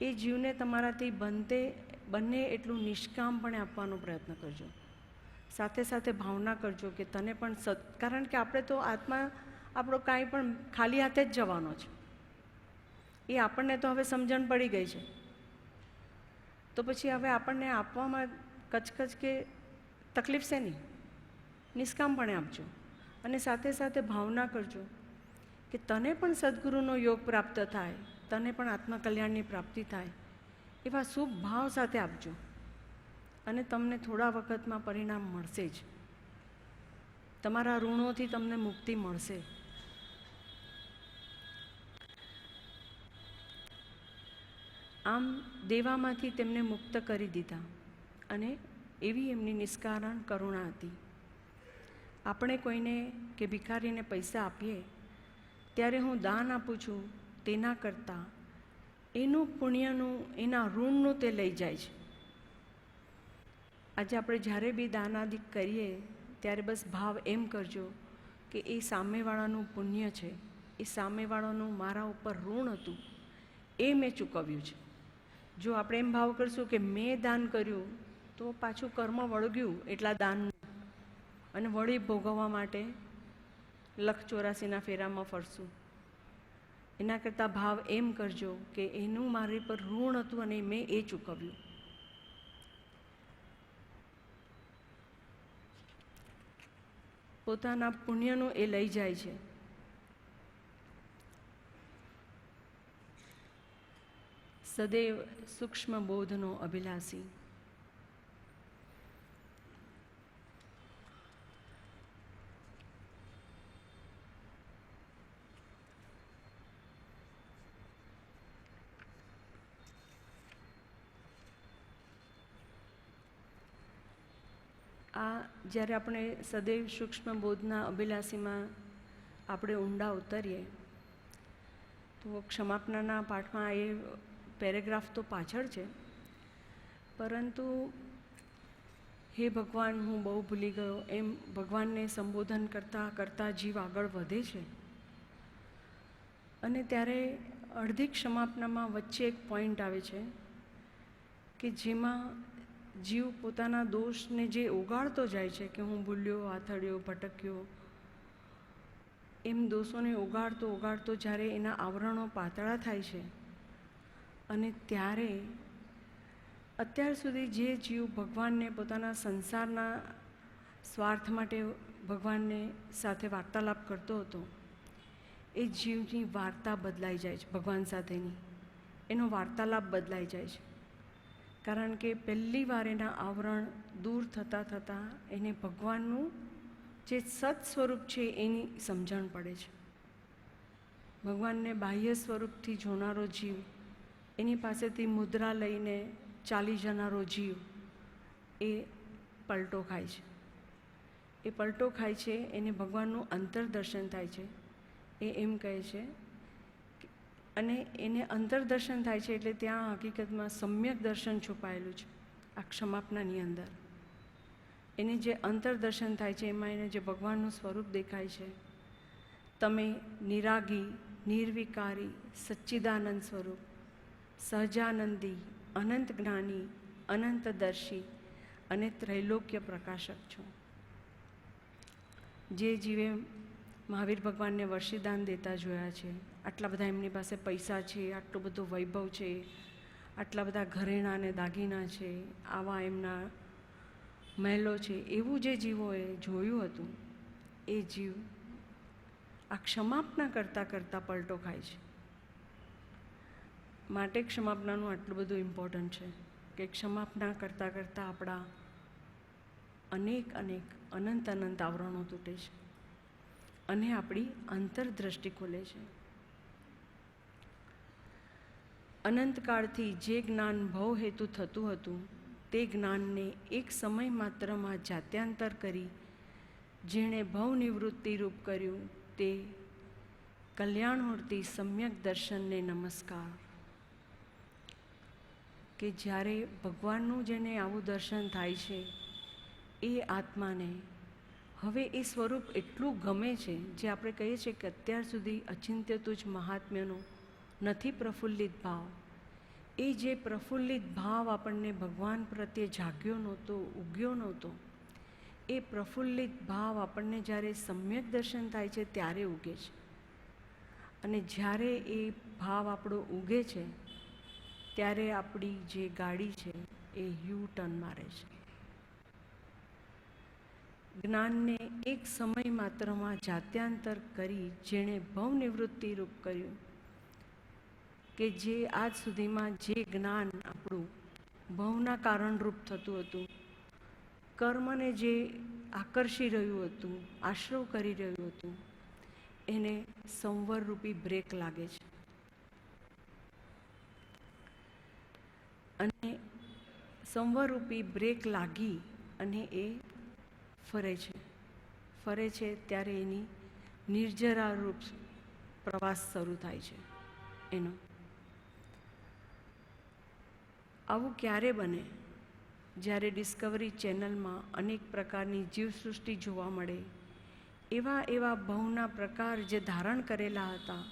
એ જીવને તમારાથી બંને એટલું નિષ્કામપણે આપવાનો પ્રયત્ન કરજો. સાથે સાથે ભાવના કરજો કે તને પણ કારણ કે આપણે તો આત્મા આપણો કાંઈ પણ ખાલી હાથે જ જવાનો છે. એ આપણને તો હવે સમજણ પડી ગઈ છે. તો પછી હવે આપણને આપવામાં કચકચ કે તકલીફ છે નહીં, નિષ્કામપણે આપજો. અને સાથે સાથે ભાવના કરજો કે તને પણ સદગુરુનો યોગ પ્રાપ્ત થાય, તને પણ આત્મકલ્યાણની પ્રાપ્તિ થાય, એવા શુભ ભાવ સાથે આપજો. અને તમને થોડા વખતમાં પરિણામ મળશે જ. તમારા ઋણોથી તમને મુક્તિ મળશે. આમ દેવામાંથી તેમને મુક્ત કરી દીધા અને એવી એમની નિષ્કારણ કરુણા હતી. આપણે કોઈને કે ભિખારીને પૈસા આપીએ ત્યારે હું દાન આપું છું તેના કરતાં એનું પુણ્યનું, એના ઋણનું તે લઈ જાય છે. આજે આપણે જ્યારે બી દાન આદિ કરીએ ત્યારે બસ ભાવ એમ કરજો કે એ સામેવાળાનું પુણ્ય છે, એ સામેવાળાનું મારા ઉપર ઋણ હતું, એ મેં ચૂકવ્યું છે. જો આપણે એમ ભાવ કરશું કે મેં દાન કર્યું તો પાછું કર્મ વળગ્યું એટલા દાનનું, અને વળી ભોગવવા માટે 184ના ફેરામાં ફરશું. એના કરતાં ભાવ એમ કરજો કે એનું મારી પર ઋણ હતું અને મેં એ ચૂકવ્યું. પોતાના પુણ્યનું એ લઈ જાય છે. સદૈવ સૂક્ષ્મ બોધનો અભિલાષી. આ જ્યારે આપણે સદૈવ સૂક્ષ્મ બોધના અભિલાષીમાં આપણે ઊંડા ઉતરીએ તો ક્ષમાપનાના પાઠમાં એ પેરેગ્રાફ તો પાછળ છે, પરંતુ હે ભગવાન હું બહુ ભૂલી ગયો એમ ભગવાનને સંબોધન કરતાં કરતાં જીવ આગળ વધે છે. અને ત્યારે અડધી ક્ષમાપનામાં વચ્ચે એક પોઈન્ટ આવે છે કે જેમાં જીવ પોતાના દોષને જે ઓગાળતો જાય છે કે હું ભૂલ્યો, આથડ્યો, ભટક્યો, એમ દોષોને ઓગાળતો ઓગાળતો જ્યારે એના આવરણો પાતળા થાય છે અને ત્યારે અત્યાર સુધી જે જીવ ભગવાનને પોતાના સંસારના સ્વાર્થ માટે ભગવાનને સાથે વાર્તાલાપ કરતો હતો, એ જીવની વાર્તા બદલાઈ જાય છે. ભગવાન સાથેની એનો વાર્તાલાપ બદલાઈ જાય છે. કારણ કે પહેલી વાર એના આવરણ દૂર થતાં થતાં એને ભગવાનનું જે સત સ્વરૂપ છે એની સમજણ પડે છે. ભગવાનને બાહ્ય સ્વરૂપથી જોનારો જીવ, એની પાસેથી મુદ્રા લઈને ચાલી જનારો જીવ, એ પલટો ખાય છે. એ પલટો ખાય છે, એને ભગવાનનું અંતરદર્શન થાય છે. એ એમ કહે છે, અને એને અંતરદર્શન થાય છે એટલે ત્યાં હકીકતમાં સમ્યક દર્શન છુપાયેલું છે આ ક્ષમાપનાની અંદર. એને જે અંતરદર્શન થાય છે એમાં એને જે ભગવાનનું સ્વરૂપ દેખાય છે, તમે નિરાગી, નિર્વિકારી, સચ્ચિદાનંદ સ્વરૂપ, સહજાનંદી, અનંત જ્ઞાની, અનંતદર્શી અને ત્રૈલોક્ય પ્રકાશક છો. જે જીવે મહાવીર ભગવાનને વર્ષીદાન દેતા જોયા છે, આટલા બધા એમની પાસે પૈસા છે, આટલો બધો વૈભવ છે, આટલા બધા ઘરેણાં અને દાગીના છે, આવા એમના મહેલો છે, એવું જે જીવોએ જોયું હતું, એ જીવ આ ક્ષમાપના કરતાં કરતાં પલટો ખાય છે. માટે ક્ષમાપનાનું આટલું બધું ઇમ્પોર્ટન્ટ છે કે ક્ષમાપના કરતાં કરતાં આપણા અનેક અનેક અનંત અનંત આવરણો તૂટે છે અને આપણી અંતરદ્રષ્ટિ ખોલે છે. અનંતકાળથી જે જ્ઞાન ભવ હેતુ થતું હતું તે જ્ઞાનને એક સમય માત્રમાં જાત્યાંતર કરી જેણે ભવ નિવૃત્તિ રૂપ કર્યું તે કલ્યાણમૂર્તિ સમ્યક દર્શનને નમસ્કાર. કે જ્યારે ભગવાનનું જેને આવું દર્શન થાય છે એ આત્માને હવે એ સ્વરૂપ એટલું ગમે છે, જે આપણે કહીએ છીએ કે અત્યાર સુધી અચિંત્ય તુજ મહાત્મ્યનો નથી પ્રફુલ્લિત ભાવ. એ જે પ્રફુલ્લિત ભાવ આપણને ભગવાન પ્રત્યે જાગ્યો નહોતો, ઉગ્યો નહોતો, એ પ્રફુલ્લિત ભાવ આપણને જ્યારે સમ્યક દર્શન થાય છે ત્યારે ઉગે છે. અને જ્યારે એ ભાવ આપણો ઉગે છે ત્યારે આપણી જે ગાડી છે એ યુ ટર્ન મારે છે. જ્ઞાનને એક સમય માત્રમાં જાત્યાંતર કરી જેણે ભવનિવૃત્તિ રૂપ કર્યું, કે જે આજ સુધીમાં જે જ્ઞાન આપણું ભવના કારણરૂપ થતું હતું, કર્મને જે આકર્ષી રહ્યું હતું, આશ્રવ કરી રહ્યું હતું, એને સંવરરૂપી બ્રેક લાગે છે. અને સંવરરૂપી બ્રેક લાગી અને એ ફરે છે ત્યારે એની નિર્જરા રૂપ પ્રવાસ શરૂ થાય છે એનો. આવું ક્યારે બને? જ્યારે ડિસ્કવરી ચેનલમાં અનેક પ્રકારની જીવસૃષ્ટિ જોવા મળે, એવા ભવના પ્રકાર જે ધારણ કરેલા હતા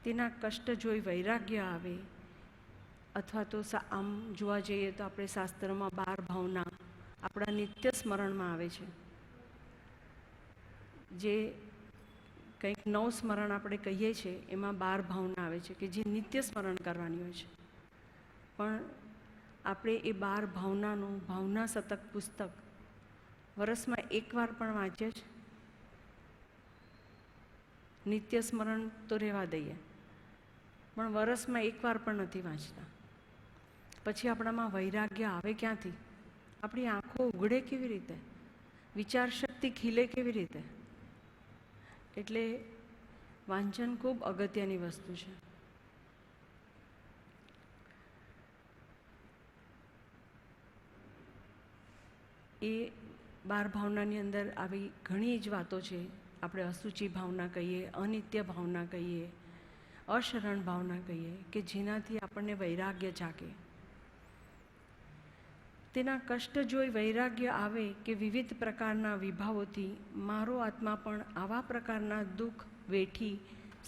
તેના કષ્ટ જોઈ વૈરાગ્ય આવે, અથવા તો આમ જોવા જઈએ તો આપણે શાસ્ત્રમાં 12 ભાવના આપણા નિત્ય સ્મરણમાં આવે છે, જે કંઈક 9 સ્મરણ આપણે કહીએ છીએ, એમાં 12 ભાવના આવે છે કે જે નિત્ય સ્મરણ કરવાની હોય છે. પણ આપણે એ 12 ભાવનાનું ભાવના શતક પુસ્તક વર્ષમાં એકવાર પણ વાંચીએ જ. નિત્ય સ્મરણ તો રહેવા દઈએ, પણ વર્ષમાં એકવાર પણ નથી વાંચતા. પછી આપણામાં વૈરાગ્ય આવે ક્યાંથી? આપણી આંખો ઉઘડે કેવી રીતે? વિચાર શક્તિ ખીલે કેવી રીતે? એટલે વાંચન ખૂબ અગત્યની વસ્તુ છે. એ 12 ભાવનાની અંદર આવી ઘણી જ વાતો છે. આપણે અસુચિ ભાવના કહીએ, અનિત્ય ભાવના કહીએ, અશરણ ભાવના કહીએ, કે જેનાથી આપણને વૈરાગ્ય જાગે. તેના કષ્ટ જોઈ વૈરાગ્ય આવે કે વિવિધ પ્રકારના વિભાવોથી મારો આત્મા પણ આવા પ્રકારના દુઃખ વેઠી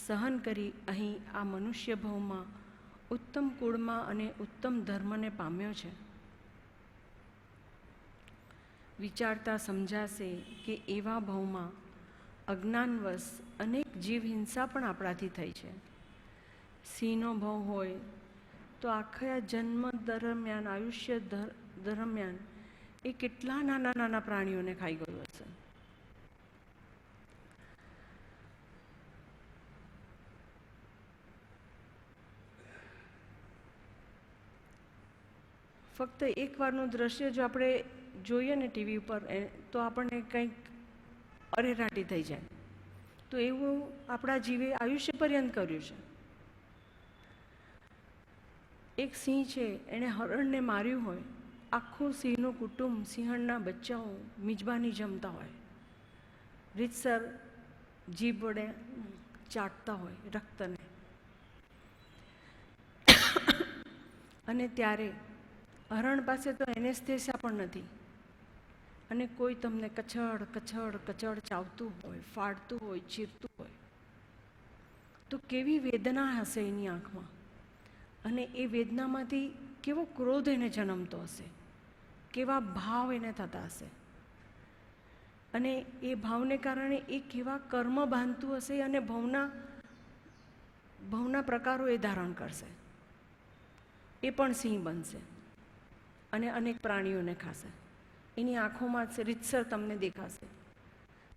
સહન કરી અહીં આ મનુષ્ય ભાવમાં ઉત્તમ કુળમાં અને ઉત્તમ ધર્મને પામ્યો છે. વિચારતા સમજાશે કે એવા ભાવમાં અજ્ઞાનવશ અનેક જીવ હિંસા પણ આપણાથી થઈ છે. સિંહનો ભાવ હોય તો આખા જન્મ દરમિયાન, આયુષ્ય દરમિયાન એ કેટલા નાના નાના પ્રાણીઓને ખાઈ ગયો હશે. ફક્ત એકવારનું દ્રશ્ય જો આપણે જોઈએ ને ટીવી ઉપર, તો આપણને કંઈક અરેરાટી થઈ જાય. તો એવું આપણા જીવે આયુષ્ય પર્યંત કર્યું છે. એક સિંહ છે, એણે હરણને માર્યું હોય, આખું સિંહનું કુટુંબ સિંહણના બચ્ચાઓ મિજબાની જમતા હોય, રીતસર જીભ વડે ચાટતા હોય રક્તને. અને ત્યારે હરણ પાસે તો એનેસ્થેસિયા પણ નથી, અને કોઈ તમને કચડ કચડ કચડ ચાવતું હોય, ફાડતું હોય, ચીરતું હોય, તો કેવી વેદના હશે એની આંખમાં. અને એ વેદનામાંથી કેવો ક્રોધ એને જન્મતો હશે, કેવા ભાવ એને થતા હશે, અને એ ભાવને કારણે એ કેવા કર્મ બાંધતું હશે, અને ભવના પ્રકારો એ ધારણ કરશે. એ પણ સિંહ બનશે અને અનેક પ્રાણીઓને ખાશે. એની આંખોમાં રીતસર તમને દેખાશે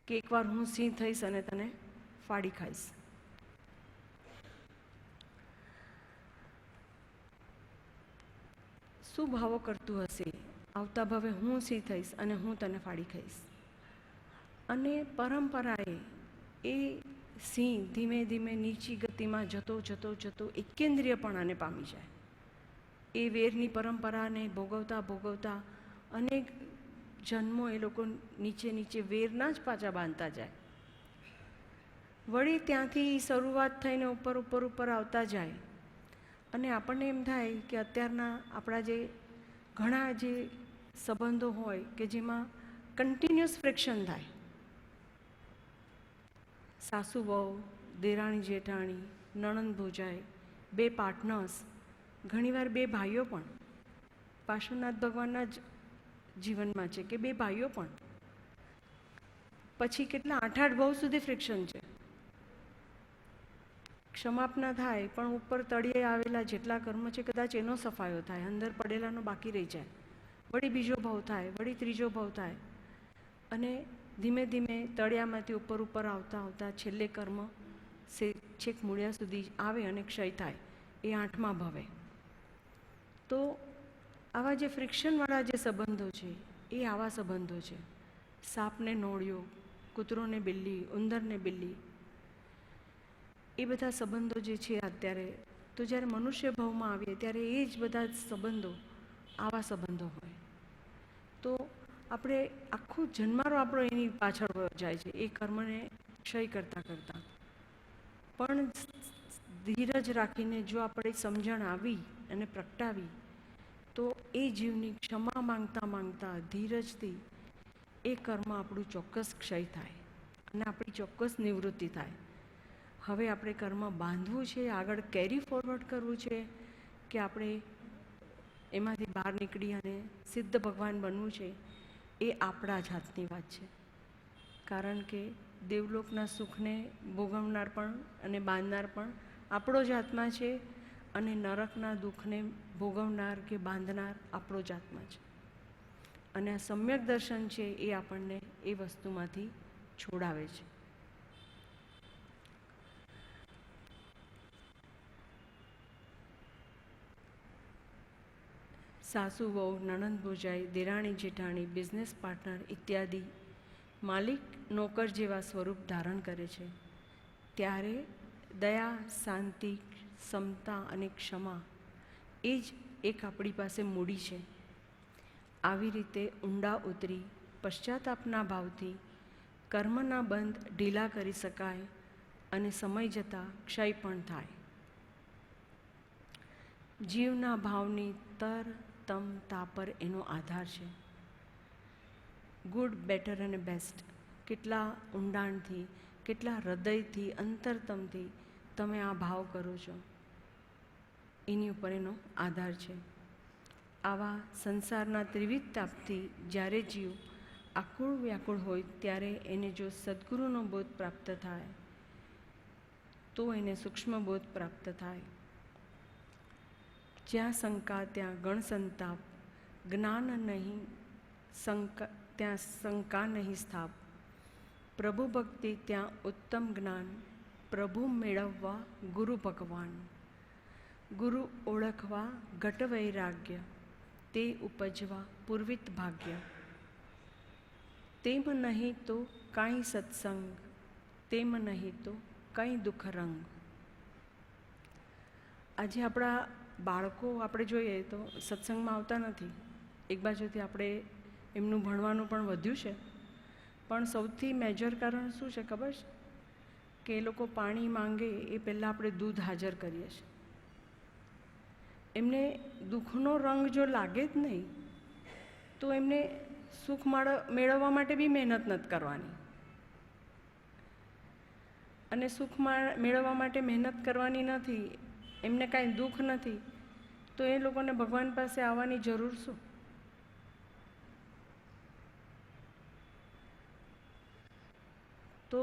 કે એકવાર હું સિંહ થઈશ અને તને ફાડી ખાઈશ. શું ભાવો કરતું હશે? આવતા ભવે હું સિંહ થઈશ અને હું તને ફાડી ખાઈશ. અને પરંપરાએ એ સિંહ ધીમે ધીમે નીચી ગતિમાં જતો જતો જતો એકેન્દ્રિયપણાને પામી જાય. એ વેરની પરંપરાને ભોગવતા ભોગવતા અનેક જન્મો એ લોકો નીચે નીચે વેરના જ પાછા બાંધતા જાય. વળી ત્યાંથી શરૂઆત થઈને ઉપર ઉપર ઉપર આવતા જાય અને આપણને એમ થાય કે અત્યારના આપણા જે ઘણા જે સંબંધો હોય કે જેમાં કન્ટિન્યુઅસ ફ્રિક્શન થાય, સાસુ વહુ, દેરાણી જેઠાણી, નણંદ ભોજાઈ, બે પાર્ટનર્સ, ઘણીવાર બે ભાઈઓ પણ, પાર્શ્વનાથ ભગવાનના જ જીવનમાં છે કે બે ભાઈઓ પણ, પછી કેટલા 8-8 બહુ સુધી ફ્રિક્શન છે. ક્ષમાપના થાય પણ ઉપર તળિયે આવેલા જેટલા કર્મ છે કદાચ એનો સફાયો થાય, અંદર પડેલાનો બાકી રહી જાય, વળી બીજો ભાવ થાય, વળી ત્રીજો ભાવ થાય અને ધીમે ધીમે તળિયામાંથી ઉપર ઉપર આવતા આવતા છેલ્લે કર્મ છેક મૂળિયા સુધી આવે અને ક્ષય થાય, એ 8મા ભવે. તો આવા જે ફ્રિક્શનવાળા જે સંબંધો છે એ આવા સંબંધો છે. સાપને નોળિયો, કૂતરોને બિલ્લી, ઉંદરને બિલ્લી, એ બધા સંબંધો જે છે અત્યારે, તો જ્યારે મનુષ્ય ભાવમાં આવીએ ત્યારે એ જ બધા સંબંધો આવા સંબંધો હોય. તો આપણે આખું જન્મારો આપણો એની પાછળ જાય છે એ કર્મને ક્ષય કરતાં કરતાં. પણ ધીરજ રાખીને જો આપણે સમજણ આવી અને પ્રગટાવી તો એ જીવની ક્ષમા માંગતા માંગતા ધીરજથી એ કર્મ આપણું ચોક્કસ ક્ષય થાય અને આપણી ચોક્કસ નિવૃત્તિ થાય. હવે આપણે કર્મ બાંધવું છે, આગળ કેરી ફોરવર્ડ કરવું છે કે આપણે એમાંથી બહાર નીકળી અને સિદ્ધ ભગવાન બનવું છે, એ આપણા જ હાથની વાત છે. કારણ કે દેવલોકના સુખને ભોગવનાર પણ અને બાંધનાર પણ આપણો જ હાથમાં છે અને નરકના દુઃખને ભોગવનાર કે બાંધનાર આપણો જ હાથમાં છે. અને આ સમ્યક દર્શન છે એ આપણને એ વસ્તુમાંથી છોડાવે છે. સાસુ વહુ, નણંદ ભોજાઈ, દેરાણી જેઠાણી, બિઝનેસ પાર્ટનર ઇત્યાદિ માલિક નોકર જેવા સ્વરૂપ ધારણ કરે છે ત્યારે દયા, શાંતિ, સમતા અને ક્ષમા એ જ એક આપણી પાસે મૂડી છે. આવી રીતે ઊંડા ઉતરી પશ્ચાતાપના ભાવથી કર્મના બંધ ઢીલા કરી શકાય અને સમય જતાં ક્ષય પણ થાય. જીવના ભાવની તર તમ તાપર એનો આધાર છે. ગુડ, બેટર અને બેસ્ટ કેટલા ઊંડાણથી, કેટલા હૃદયથી, અંતરતમથી તમે આ ભાવ કરો છો એની ઉપર એનો આધાર છે. આવા સંસારના ત્રિવિધ તાપથી જ્યારે જીવ આકુળ વ્યાકુળ હોય ત્યારે એને જો સદ્ગુરુનો બોધ પ્રાપ્ત થાય તો એને સૂક્ષ્મ બોધ પ્રાપ્ત થાય. જ્યાં શંકા ત્યાં ગણ સંતાપ, જ્ઞાન નહીં ત્યાં શંકા નહીં સ્થાપ, પ્રભુ ભક્તિ ત્યાં ઉત્તમ જ્ઞાન, પ્રભુ મેળવવા ગુરુ ભગવાન, ગુરુ ઓળખવા ઘટ વૈરાગ્ય, તે ઉપજવા પૂર્વિત ભાગ્ય, તેમ નહીં તો કાંઈ સત્સંગ, તેમ નહીં તો કંઈ દુઃખ રંગ. આજે આપણા બાળકો આપણે જોઈએ તો સત્સંગમાં આવતા નથી. એક બાજુથી આપણે એમનું ભણવાનું પણ વધ્યું છે, પણ સૌથી મેજર કારણ શું છે ખબર છે? કે એ લોકો પાણી માંગે એ પહેલાં આપણે દૂધ હાજર કરીએ છીએ. એમને દુઃખનો રંગ જો લાગે જ નહીં તો એમને સુખ મેળવવા માટે બી મહેનત નથી કરવાની. અને સુખ મેળવવા માટે મહેનત કરવાની નથી, એમને કાંઈ દુઃખ નથી, તો એ લોકોને ભગવાન પાસે આવવાની જરૂર શું? તો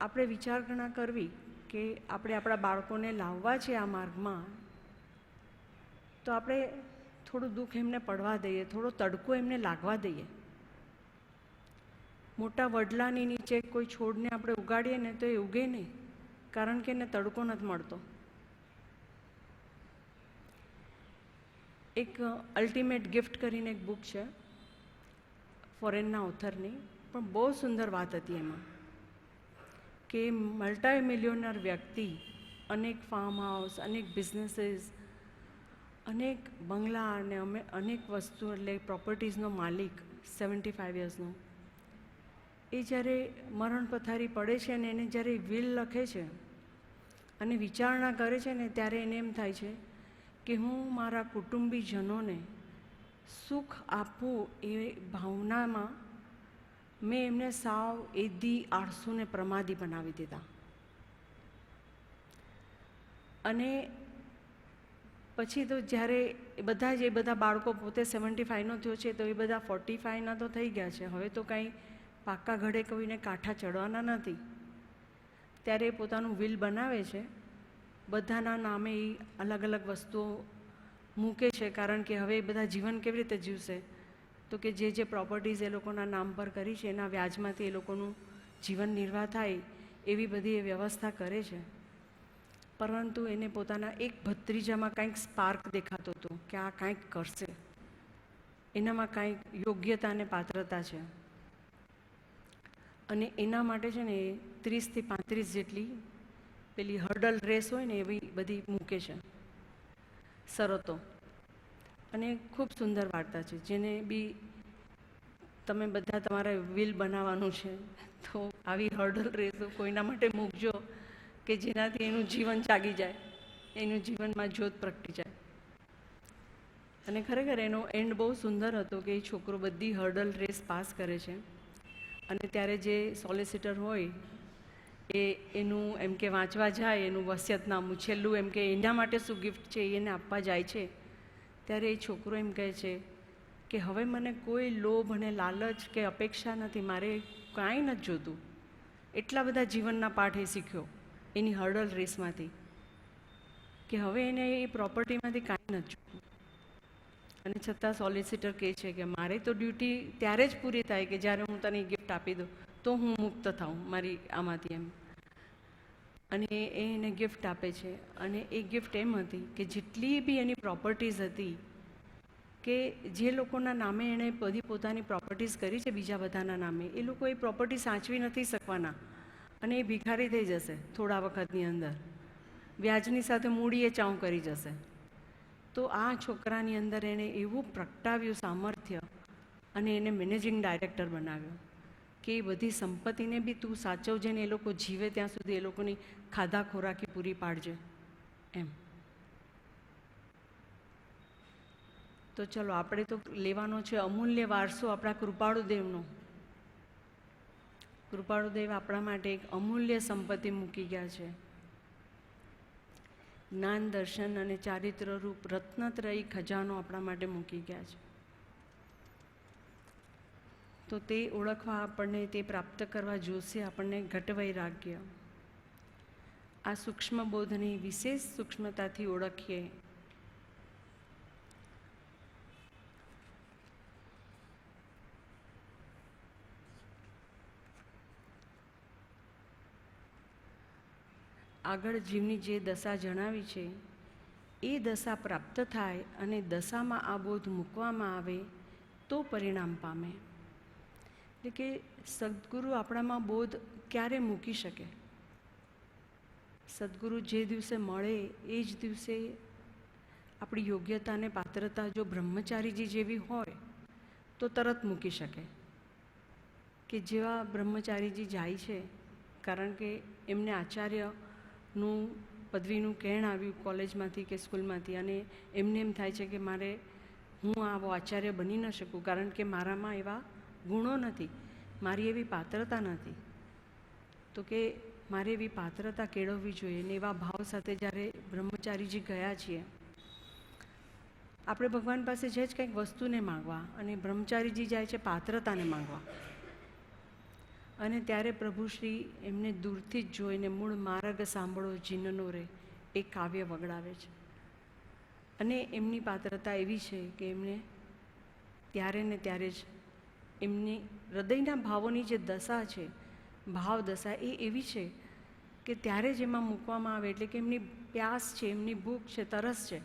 આપણે વિચારણા કરવી કે આપણે આપણા બાળકોને લાવવા છે આ માર્ગમાં, તો આપણે થોડું દુઃખ એમને પડવા દઈએ, થોડો તડકો એમને લાગવા દઈએ. મોટા વડલાની નીચે કોઈ છોડને આપણે ઉગાડીએ ને તો એ ઉગે નહીં, કારણ કે એને તડકો નથી મળતો. એક અલ્ટિમેટ ગિફ્ટ કરીને એક બુક છે ફોરેનના ઓથરની, પણ બહુ સુંદર વાત હતી એમાં કે મલ્ટી મિલિયનર વ્યક્તિ અનેક ફાર્મ હાઉસ, અનેક બિઝનેસીસ, અનેક બંગલા અને અનેક વસ્તુ એટલે પ્રોપર્ટીઝનો માલિક, 75 યર્સનો, એ જ્યારે મરણ પથારી પડે છે ને એને જ્યારે વિલ લખે છે અને વિચારણા કરે છે ને, ત્યારે એને એમ થાય છે કે હું મારા કુટુંબીજનોને સુખ આપવું એ ભાવનામાં મેં એમને સાવ એદી, આળસુ ને પ્રમાદી બનાવી દીધા. અને પછી તો જ્યારે એ બધા બાળકો, પોતે 75નો થયો છે તો એ બધા 45ના તો થઈ ગયા છે, હવે તો કાંઈ પાક્કા ઘડે કોઈને કાંઠા ચડવાના નથી. ત્યારે એ પોતાનું વિલ બનાવે છે, બધાના નામે એ અલગ અલગ વસ્તુઓ મૂકે છે, કારણ કે હવે એ બધા જીવન કેવી રીતે જીવશે? તો કે જે પ્રોપર્ટીઝ એ લોકોના નામ પર કરી છે એના વ્યાજમાંથી એ લોકોનું જીવન નિર્વાહ થાય એવી બધી એ વ્યવસ્થા કરે છે. પરંતુ એને પોતાના એક ભત્રીજામાં કંઈક સ્પાર્ક દેખાતો હતો કે આ કંઈક કરશે, એનામાં કંઈક યોગ્યતા અને પાત્રતા છે. અને એના માટે છે ને 30 થી 35 જેટલી પેલી હર્ડલ રેસ હોય ને એવી બધી મૂકે છે શરતો. અને ખૂબ સુંદર વાર્તા છે, જેને બી તમે બધા તમારે વિલ બનાવવાનું છે તો આવી હર્ડલ રેસો કોઈના માટે મૂકજો કે જેનાથી એનું જીવન જાગી જાય, એનું જીવનમાં જ્યોત પ્રગટી જાય. અને ખરેખર એનો એન્ડ બહુ સુંદર હતો કે એ છોકરો બધી હર્ડલ રેસ પાસ કરે છે. અને ત્યારે જે સોલિસિટર હોય એનું એમ કે વાંચવા જાય, એનું વસિયતનામું છેલ્લું એમ કે એના માટે શું ગિફ્ટ છે એને આપવા જાય છે, ત્યારે એ છોકરો એમ કહે છે કે હવે મને કોઈ લોભ અને લાલચ કે અપેક્ષા નથી, મારે કાંઈ નથી જોતું. એટલા બધા જીવનના પાઠ એ શીખ્યો એની હર્ડલ રેસમાંથી કે હવે એને એ પ્રોપર્ટીમાંથી કાંઈ નથી જોતું. અને છતાં સોલિસિટર કહે છે કે મારે તો ડ્યુટી ત્યારે જ પૂરી થાય કે જ્યારે હું તને ગિફ્ટ આપી દઉં, તો હું મુક્ત થાઉં મારી આમાંથી એમ. અને એ એને ગિફ્ટ આપે છે. અને એ ગિફ્ટ એમ હતી કે જેટલી બી એની પ્રોપર્ટીઝ હતી, કે જે લોકોના નામે એણે બધી પોતાની પ્રોપર્ટીઝ કરી છે બીજા બધાના નામે, એ લોકો એ પ્રોપર્ટી સાચવી નથી શકવાના અને એ ભિખારી થઈ જશે થોડા વખતની અંદર, વ્યાજની સાથે મૂડી એ ચાઉં કરી જશે. તો આ છોકરાની અંદર એણે એવું પ્રગટાવ્યું સામર્થ્ય અને એને મેનેજિંગ ડાયરેક્ટર બનાવ્યો કે એ બધી સંપત્તિને બી તું સાચવજે ને એ લોકો જીવે ત્યાં સુધી એ લોકોની ખાધા ખોરાકી પૂરી પાડજે એમ. તો ચલો, આપણે તો લેવાનો છે અમૂલ્ય વારસો આપણા કૃપાળુદેવનો. કૃપાળુદેવ આપણા માટે એક અમૂલ્ય સંપત્તિ મૂકી ગયા છે. જ્ઞાન, દર્શન અને ચારિત્ર રૂપ રત્નત્રયી ખજાનો આપણા માટે મૂકી ગયા છે. તો તે ઓળખવા આપણને, તે પ્રાપ્ત કરવા જોશે આપણને ઘટવૈરાગ્ય. આ સૂક્ષ્મ બોધની વિશેષ સૂક્ષ્મતાથી ઓળખીએ. આગળ જીવની જે દશા જણાવી છે એ દશા પ્રાપ્ત થાય અને દશામાં આ બોધ મૂકવામાં આવે તો પરિણામ પામે. એટલે કે સદગુરુ આપણામાં બોધ ક્યારે મૂકી શકે? સદગુરુ જે દિવસે મળે એ જ દિવસે આપણી યોગ્યતા અને પાત્રતા જો બ્રહ્મચારીજી જેવી હોય તો તરત મૂકી શકે. કે જેવા બ્રહ્મચારીજી જાય છે, કારણ કે એમને આચાર્યનું પદવીનું કહેણ આવ્યું કોલેજમાંથી કે સ્કૂલમાંથી, અને એમને એમ થાય છે કે હું આવો આચાર્ય બની ન શકું, કારણ કે મારામાં એવા ગુણો નથી, મારી એવી પાત્રતા નથી. તો કે મારે એવી પાત્રતા કેળવવી જોઈએ. ને એવા ભાવ સાથે જ્યારે બ્રહ્મચારીજી ગયા છીએ, આપણે ભગવાન પાસે છે જ કંઈક વસ્તુને માગવા, અને બ્રહ્મચારીજી જાય છે પાત્રતાને માગવા. અને ત્યારે પ્રભુશ્રી એમને દૂરથી જ જોઈને મૂળ માર્ગ સાંભળો જીનનો રે એ કાવ્ય વગડાવે છે. અને એમની પાત્રતા એવી છે કે એમને ત્યારે ને ત્યારે જ એમની હૃદયના ભાવોની જે દશા છે, ભાવ દશા, એ એવી છે કે ત્યારે જ એમાં મૂકવામાં આવે, એટલે કે એમની પ્યાસ છે, એમની ભૂખ છે, તરસ છે,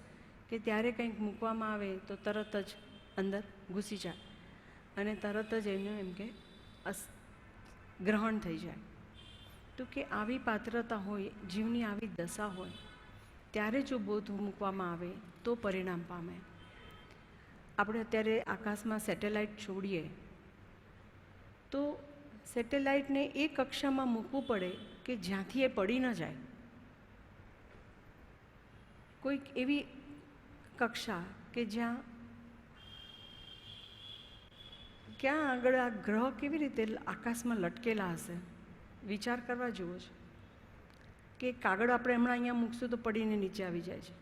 કે ત્યારે કંઈક મૂકવામાં આવે તો તરત જ અંદર ઘૂસી જાય અને તરત જ એમને એમ કે ગ્રહણ થઈ જાય. તો કે આવી પાત્રતા હોય, જીવની આવી દશા હોય, ત્યારે જો બોધ મૂકવામાં આવે તો પરિણામ પામે. આપણે અત્યારે આકાશમાં સેટેલાઇટ છોડીએ તો સેટેલાઇટને એ કક્ષામાં મૂકવું પડે કે જ્યાંથી એ પડી ન જાય. કોઈક એવી કક્ષા કે ક્યાં આગળ આ ગ્રહ કેવી રીતે આકાશમાં લટકેલા હશે. વિચાર કરવા જેવો છે કે કાગળ આપણે હમણાં અહીંયા મૂકશું તો પડીને નીચે આવી જાય છે,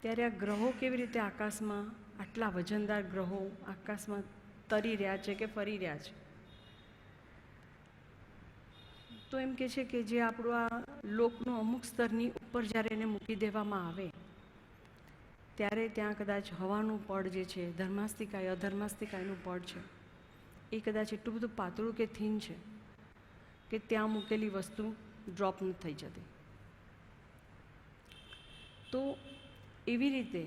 ત્યારે આ ગ્રહો કેવી રીતે આકાશમાં, આટલા વજનદાર ગ્રહો આકાશમાં તરી રહ્યા છે કે ફરી રહ્યા છે. તો એમ કે છે કે જે આપણું આ લોકનું અમુક સ્તરની ઉપર જ્યારે એને મૂકી દેવામાં આવે ત્યારે ત્યાં કદાચ હવાનું પડ જે છે, ધર્માસ્તિકાય અધર્માસ્તિકાયનું પડ છે, એ કદાચ એટલું બધું પાતળું કે થીન છે કે ત્યાં મૂકેલી વસ્તુ ડ્રોપ નથી થઈ જતી. તો એવી રીતે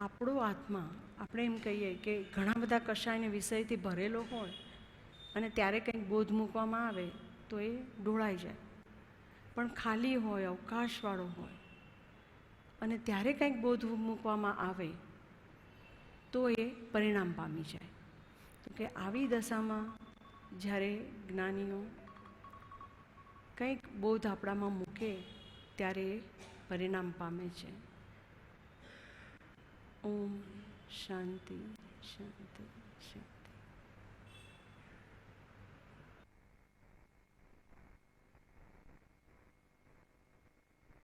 આપણો આત્મા, આપણે એમ કહીએ કે ઘણા બધા કશાયને વિષયથી ભરેલો હોય અને ત્યારે કંઈક બોધ મૂકવામાં આવે તો એ ઢોળાઈ જાય, પણ ખાલી હોય, અવકાશવાળો હોય અને ત્યારે કંઈક બોધ મૂકવામાં આવે તો એ પરિણામ પામી જાય. તો કે આવી દશામાં જ્યારે જ્ઞાનીઓ કંઈક બોધ આપણામાં મૂકે ત્યારે એ પરિણામ પામે છે. ઓમ શાંતિ શાંતિ શાંતિ.